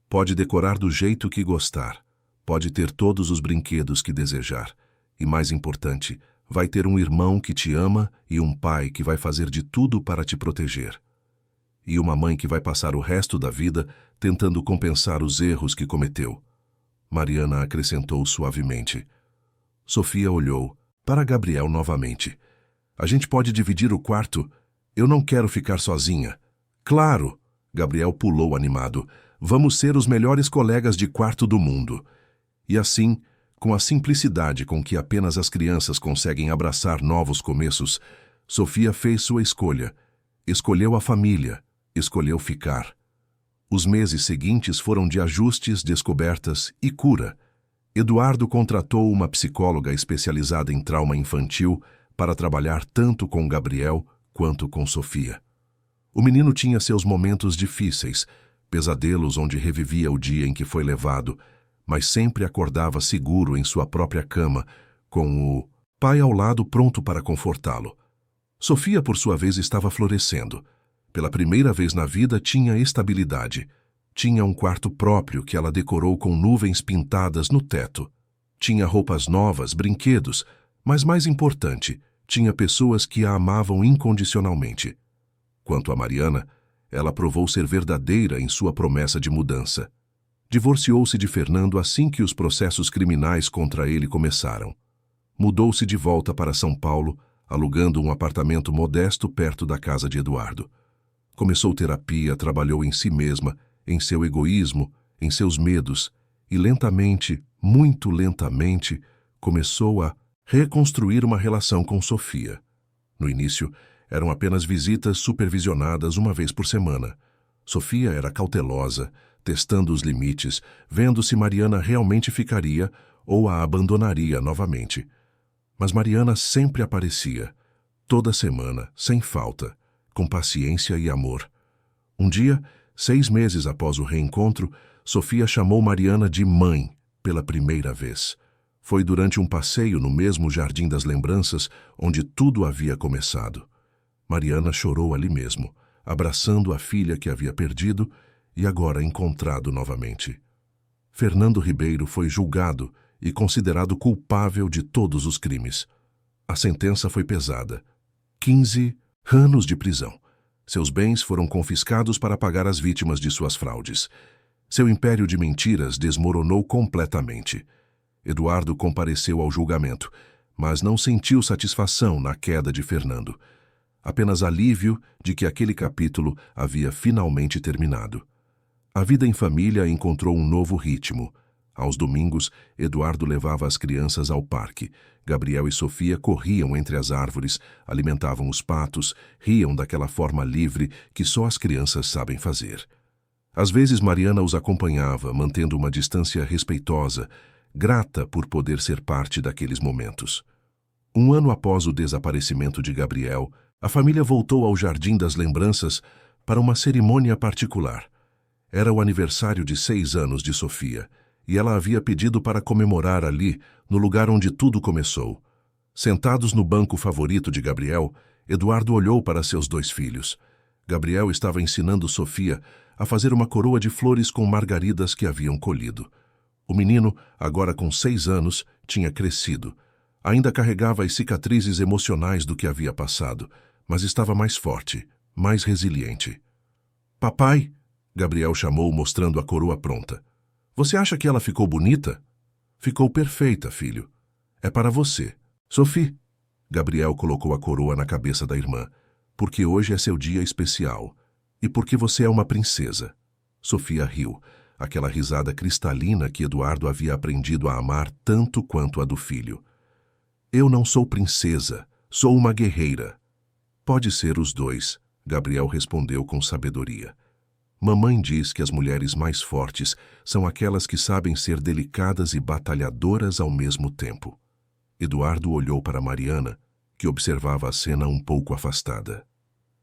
Pode decorar do jeito que gostar. Pode ter todos os brinquedos que desejar. E mais importante, vai ter um irmão que te ama e um pai que vai fazer de tudo para te proteger. E uma mãe que vai passar o resto da vida tentando compensar os erros que cometeu. Mariana acrescentou suavemente. Sofia olhou para Gabriel novamente. A gente pode dividir o quarto? Eu não quero ficar sozinha. Claro! Gabriel pulou animado. Vamos ser os melhores colegas de quarto do mundo. E assim, com a simplicidade com que apenas as crianças conseguem abraçar novos começos, Sofia fez sua escolha. Escolheu a família. Escolheu ficar. Os meses seguintes foram de ajustes, descobertas e cura. Eduardo contratou uma psicóloga especializada em trauma infantil para trabalhar tanto com Gabriel quanto com Sofia. O menino tinha seus momentos difíceis, pesadelos onde revivia o dia em que foi levado, mas sempre acordava seguro em sua própria cama, com o pai ao lado pronto para confortá-lo. Sofia, por sua vez, estava florescendo. Pela primeira vez na vida, tinha estabilidade. Tinha um quarto próprio que ela decorou com nuvens pintadas no teto. Tinha roupas novas, brinquedos, mas mais importante, tinha pessoas que a amavam incondicionalmente. Quanto a Mariana, ela provou ser verdadeira em sua promessa de mudança. Divorciou-se de Fernando assim que os processos criminais contra ele começaram. Mudou-se de volta para São Paulo, alugando um apartamento modesto perto da casa de Eduardo. Começou terapia, trabalhou em si mesma, em seu egoísmo, em seus medos, e lentamente, muito lentamente, começou a reconstruir uma relação com Sofia. No início, eram apenas visitas supervisionadas uma vez por semana. Sofia era cautelosa, testando os limites, vendo se Mariana realmente ficaria ou a abandonaria novamente. Mas Mariana sempre aparecia, toda semana, sem falta, com paciência e amor. Um dia, 6 meses após o reencontro, Sofia chamou Mariana de mãe pela primeira vez. Foi durante um passeio no mesmo Jardim das Lembranças onde tudo havia começado. Mariana chorou ali mesmo, abraçando a filha que havia perdido e agora encontrado novamente. Fernando Ribeiro foi julgado e considerado culpável de todos os crimes. A sentença foi pesada. 15 anos de prisão. Seus bens foram confiscados para pagar as vítimas de suas fraudes. Seu império de mentiras desmoronou completamente. Eduardo compareceu ao julgamento, mas não sentiu satisfação na queda de Fernando. Apenas alívio de que aquele capítulo havia finalmente terminado. A vida em família encontrou um novo ritmo. Aos domingos, Eduardo levava as crianças ao parque. Gabriel e Sofia corriam entre as árvores, alimentavam os patos, riam daquela forma livre que só as crianças sabem fazer. Às vezes Mariana os acompanhava, mantendo uma distância respeitosa, grata por poder ser parte daqueles momentos. Um ano após o desaparecimento de Gabriel, a família voltou ao Jardim das Lembranças para uma cerimônia particular. Era o aniversário de 6 anos de Sofia, e ela havia pedido para comemorar ali, no lugar onde tudo começou. Sentados no banco favorito de Gabriel, Eduardo olhou para seus 2 filhos. Gabriel estava ensinando Sofia a fazer uma coroa de flores com margaridas que haviam colhido. O menino, agora com 6 anos, tinha crescido. Ainda carregava as cicatrizes emocionais do que havia passado, mas estava mais forte, mais resiliente. "Papai", Gabriel chamou, mostrando a coroa pronta. "Você acha que ela ficou bonita?" "Ficou perfeita, filho. É para você." "Sophie", Gabriel colocou a coroa na cabeça da irmã, "porque hoje é seu dia especial. E porque você é uma princesa." Sofia riu, aquela risada cristalina que Eduardo havia aprendido a amar tanto quanto a do filho. "Eu não sou princesa, sou uma guerreira." "Pode ser os dois", Gabriel respondeu com sabedoria. "Mamãe diz que as mulheres mais fortes são aquelas que sabem ser delicadas e batalhadoras ao mesmo tempo." Eduardo olhou para Mariana, que observava a cena um pouco afastada.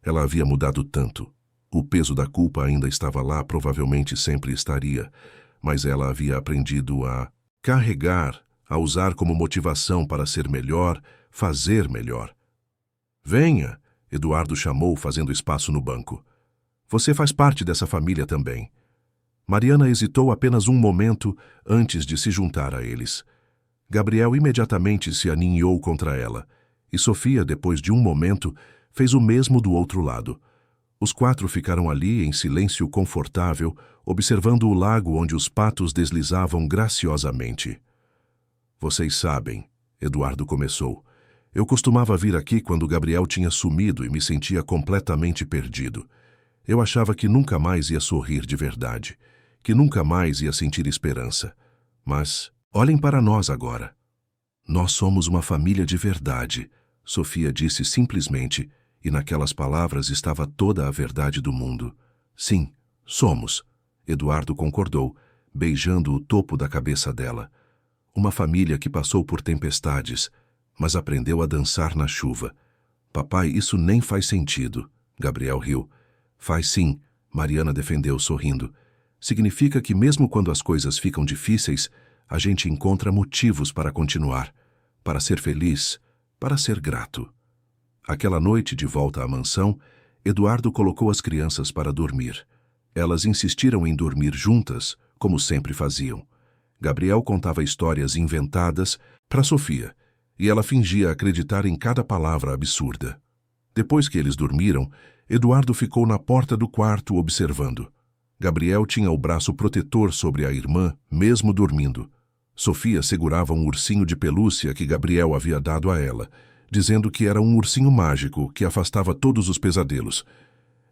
Ela havia mudado tanto. O peso da culpa ainda estava lá, provavelmente sempre estaria, mas ela havia aprendido a carregar, a usar como motivação para ser melhor, fazer melhor. Venha, Eduardo chamou, fazendo espaço no banco. Você faz parte dessa família também. Mariana hesitou apenas um momento antes de se juntar a eles. Gabriel imediatamente se aninhou contra ela, e Sofia, depois de um momento, fez o mesmo do outro lado. Os quatro ficaram ali em silêncio confortável, observando o lago onde os patos deslizavam graciosamente. Vocês sabem, Eduardo começou. Eu costumava vir aqui quando Gabriel tinha sumido e me sentia completamente perdido. Eu achava que nunca mais ia sorrir de verdade, que nunca mais ia sentir esperança. Mas olhem para nós agora. Nós somos uma família de verdade, Sofia disse simplesmente, e naquelas palavras estava toda a verdade do mundo. Sim, somos, Eduardo concordou, beijando o topo da cabeça dela. Uma família que passou por tempestades, mas aprendeu a dançar na chuva. Papai, isso nem faz sentido, Gabriel riu. Faz sim, Mariana defendeu sorrindo. Significa que mesmo quando as coisas ficam difíceis, a gente encontra motivos para continuar, para ser feliz, para ser grato. Aquela noite, de volta à mansão, Eduardo colocou as crianças para dormir. Elas insistiram em dormir juntas, como sempre faziam. Gabriel contava histórias inventadas para Sofia, e ela fingia acreditar em cada palavra absurda. Depois que eles dormiram, Eduardo ficou na porta do quarto observando. Gabriel tinha o braço protetor sobre a irmã, mesmo dormindo. Sofia segurava um ursinho de pelúcia que Gabriel havia dado a ela, dizendo que era um ursinho mágico que afastava todos os pesadelos.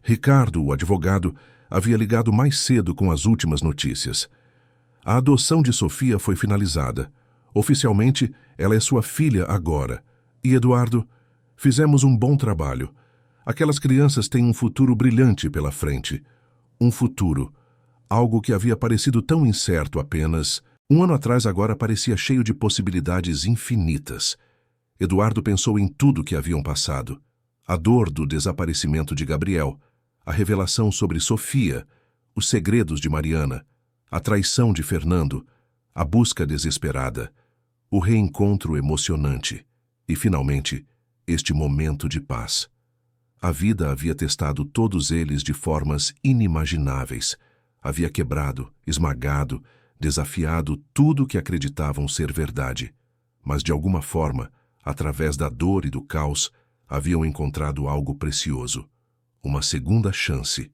Ricardo, o advogado, havia ligado mais cedo com as últimas notícias. A adoção de Sofia foi finalizada. Oficialmente, ela é sua filha agora. E Eduardo, fizemos um bom trabalho. Aquelas crianças têm um futuro brilhante pela frente. Um futuro. Algo que havia parecido tão incerto apenas um ano atrás agora parecia cheio de possibilidades infinitas. Eduardo pensou em tudo que haviam passado. A dor do desaparecimento de Gabriel, a revelação sobre Sofia, os segredos de Mariana, a traição de Fernando, a busca desesperada, o reencontro emocionante e, finalmente, este momento de paz. A vida havia testado todos eles de formas inimagináveis. Havia quebrado, esmagado, desafiado tudo que acreditavam ser verdade. Mas, de alguma forma, através da dor e do caos, haviam encontrado algo precioso. Uma segunda chance.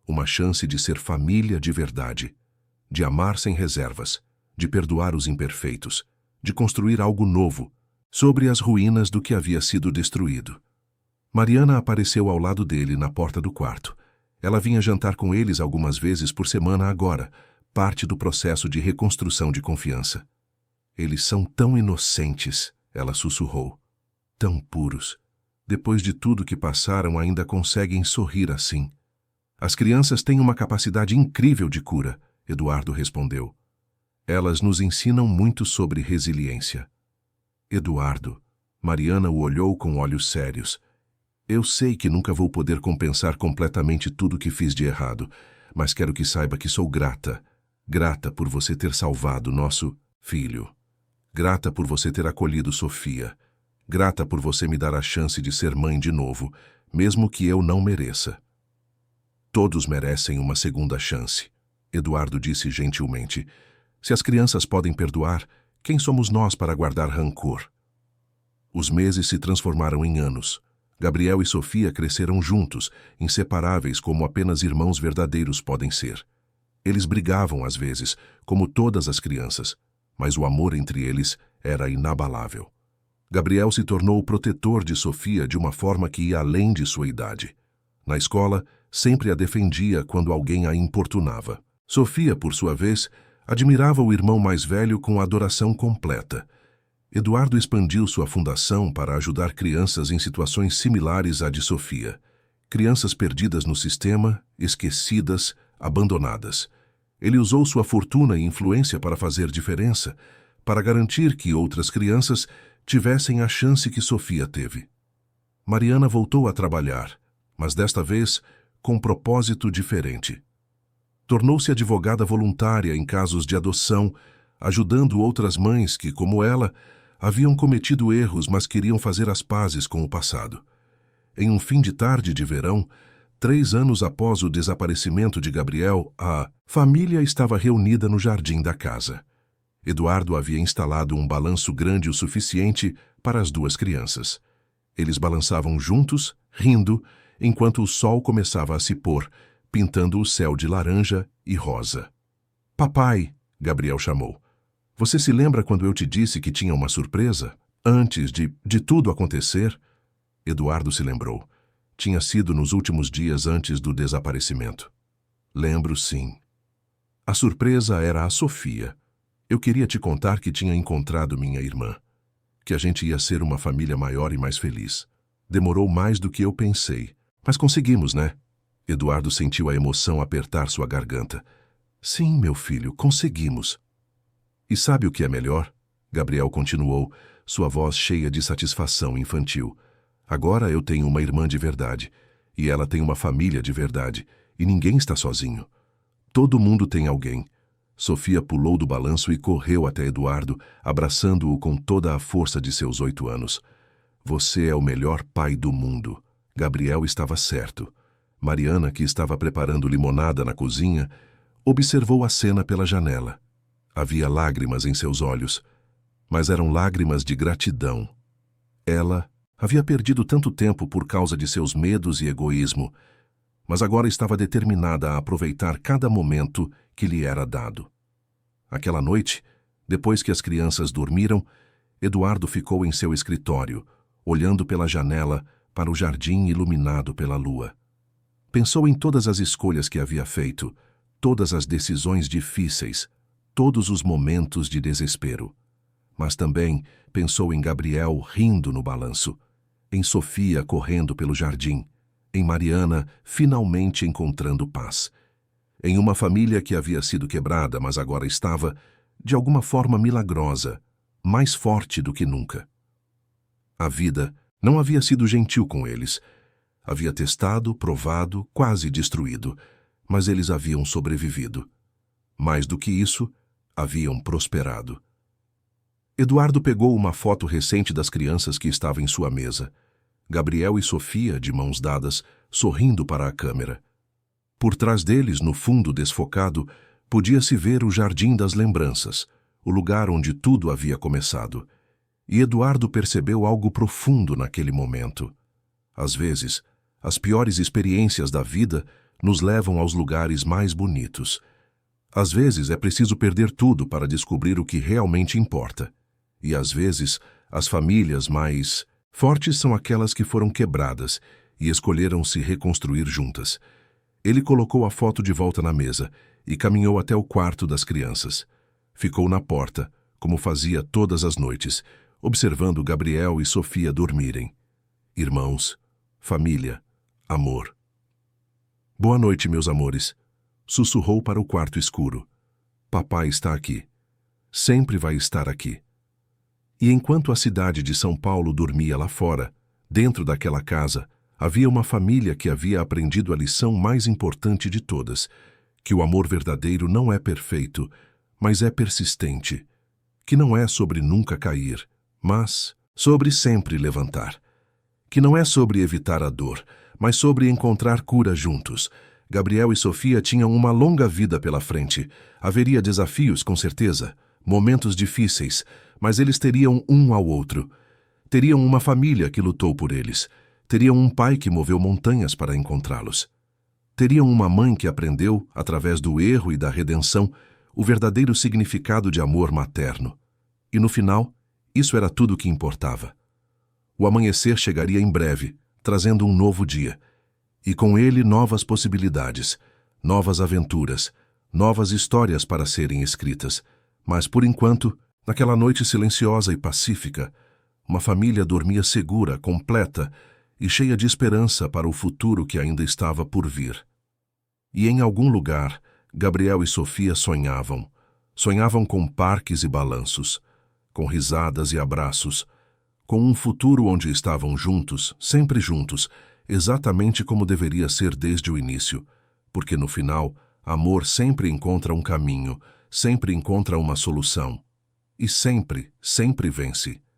Uma chance de ser família de verdade. De amar sem reservas. De perdoar os imperfeitos. De construir algo novo, sobre as ruínas do que havia sido destruído. Mariana apareceu ao lado dele na porta do quarto. Ela vinha jantar com eles algumas vezes por semana agora, parte do processo de reconstrução de confiança. Eles são tão inocentes, ela sussurrou. Tão puros. Depois de tudo que passaram, ainda conseguem sorrir assim. As crianças têm uma capacidade incrível de cura, Eduardo respondeu. Elas nos ensinam muito sobre resiliência. Eduardo, Mariana o olhou com olhos sérios. Eu sei que nunca vou poder compensar completamente tudo que fiz de errado, mas quero que saiba que sou grata. Grata por você ter salvado nosso filho. Grata por você ter acolhido Sofia. Grata por você me dar a chance de ser mãe de novo, mesmo que eu não mereça. Todos merecem uma segunda chance, Eduardo disse gentilmente. Se as crianças podem perdoar, quem somos nós para guardar rancor? Os meses se transformaram em anos. Gabriel e Sofia cresceram juntos, inseparáveis como apenas irmãos verdadeiros podem ser. Eles brigavam às vezes, como todas as crianças, mas o amor entre eles era inabalável. Gabriel se tornou o protetor de Sofia de uma forma que ia além de sua idade. Na escola, sempre a defendia quando alguém a importunava. Sofia, por sua vez, admirava o irmão mais velho com adoração completa. Eduardo expandiu sua fundação para ajudar crianças em situações similares à de Sofia. Crianças perdidas no sistema, esquecidas, abandonadas. Ele usou sua fortuna e influência para fazer diferença, para garantir que outras crianças tivessem a chance que Sofia teve. Mariana voltou a trabalhar, mas desta vez com um propósito diferente. Tornou-se advogada voluntária em casos de adoção, ajudando outras mães que, como ela, haviam cometido erros, mas queriam fazer as pazes com o passado. Em um fim de tarde de verão, 3 anos após o desaparecimento de Gabriel, a família estava reunida no jardim da casa. Eduardo havia instalado um balanço grande o suficiente para as 2 crianças. Eles balançavam juntos, rindo, enquanto o sol começava a se pôr, pintando o céu de laranja e rosa. "Papai", Gabriel chamou, "você se lembra quando eu te disse que tinha uma surpresa? Antes de tudo acontecer?" Eduardo se lembrou. Tinha sido nos últimos dias antes do desaparecimento. "Lembro, sim. A surpresa era a Sofia. Eu queria te contar que tinha encontrado minha irmã, que a gente ia ser uma família maior e mais feliz. Demorou mais do que eu pensei, mas conseguimos, né?" Eduardo sentiu a emoção apertar sua garganta. "Sim, meu filho, conseguimos." "E sabe o que é melhor?" Gabriel continuou, sua voz cheia de satisfação infantil. "Agora eu tenho uma irmã de verdade, e ela tem uma família de verdade, e ninguém está sozinho. Todo mundo tem alguém." Sofia pulou do balanço e correu até Eduardo, abraçando-o com toda a força de seus 8 anos. "Você é o melhor pai do mundo." Gabriel estava certo. Mariana, que estava preparando limonada na cozinha, observou a cena pela janela. Havia lágrimas em seus olhos, mas eram lágrimas de gratidão. Ela havia perdido tanto tempo por causa de seus medos e egoísmo, mas agora estava determinada a aproveitar cada momento que lhe era dado. Aquela noite, depois que as crianças dormiram, Eduardo ficou em seu escritório, olhando pela janela para o jardim iluminado pela lua. Pensou em todas as escolhas que havia feito, todas as decisões difíceis, todos os momentos de desespero. Mas também pensou em Gabriel rindo no balanço, em Sofia correndo pelo jardim, em Mariana finalmente encontrando paz, em uma família que havia sido quebrada, mas agora estava, de alguma forma milagrosa, mais forte do que nunca. A vida não havia sido gentil com eles. Havia testado, provado, quase destruído, mas eles haviam sobrevivido. Mais do que isso, haviam prosperado. Eduardo pegou uma foto recente das crianças que estava em sua mesa. Gabriel e Sofia, de mãos dadas, sorrindo para a câmera. Por trás deles, no fundo desfocado, podia-se ver o Jardim das Lembranças, o lugar onde tudo havia começado. E Eduardo percebeu algo profundo naquele momento. Às vezes, as piores experiências da vida nos levam aos lugares mais bonitos. Às vezes é preciso perder tudo para descobrir o que realmente importa. E às vezes, as famílias mais fortes são aquelas que foram quebradas e escolheram se reconstruir juntas. Ele colocou a foto de volta na mesa e caminhou até o quarto das crianças. Ficou na porta, como fazia todas as noites, observando Gabriel e Sofia dormirem. Irmãos, família, amor. "Boa noite, meus amores", sussurrou para o quarto escuro. "Papai está aqui. Sempre vai estar aqui." E enquanto a cidade de São Paulo dormia lá fora, dentro daquela casa, havia uma família que havia aprendido a lição mais importante de todas, que o amor verdadeiro não é perfeito, mas é persistente, que não é sobre nunca cair, mas sobre sempre levantar, que não é sobre evitar a dor, mas sobre encontrar cura juntos. Gabriel e Sofia tinham uma longa vida pela frente. Haveria desafios, com certeza, momentos difíceis, mas eles teriam um ao outro. Teriam uma família que lutou por eles. Teriam um pai que moveu montanhas para encontrá-los. Teriam uma mãe que aprendeu, através do erro e da redenção, o verdadeiro significado de amor materno. E no final, isso era tudo o que importava. O amanhecer chegaria em breve, trazendo um novo dia. E com ele novas possibilidades, novas aventuras, novas histórias para serem escritas. Mas, por enquanto, naquela noite silenciosa e pacífica, uma família dormia segura, completa e cheia de esperança para o futuro que ainda estava por vir. E em algum lugar, Gabriel e Sofia sonhavam. Sonhavam com parques e balanços, com risadas e abraços, com um futuro onde estavam juntos, sempre juntos, exatamente como deveria ser desde o início, porque no final, amor sempre encontra um caminho, sempre encontra uma solução. E sempre, sempre vence.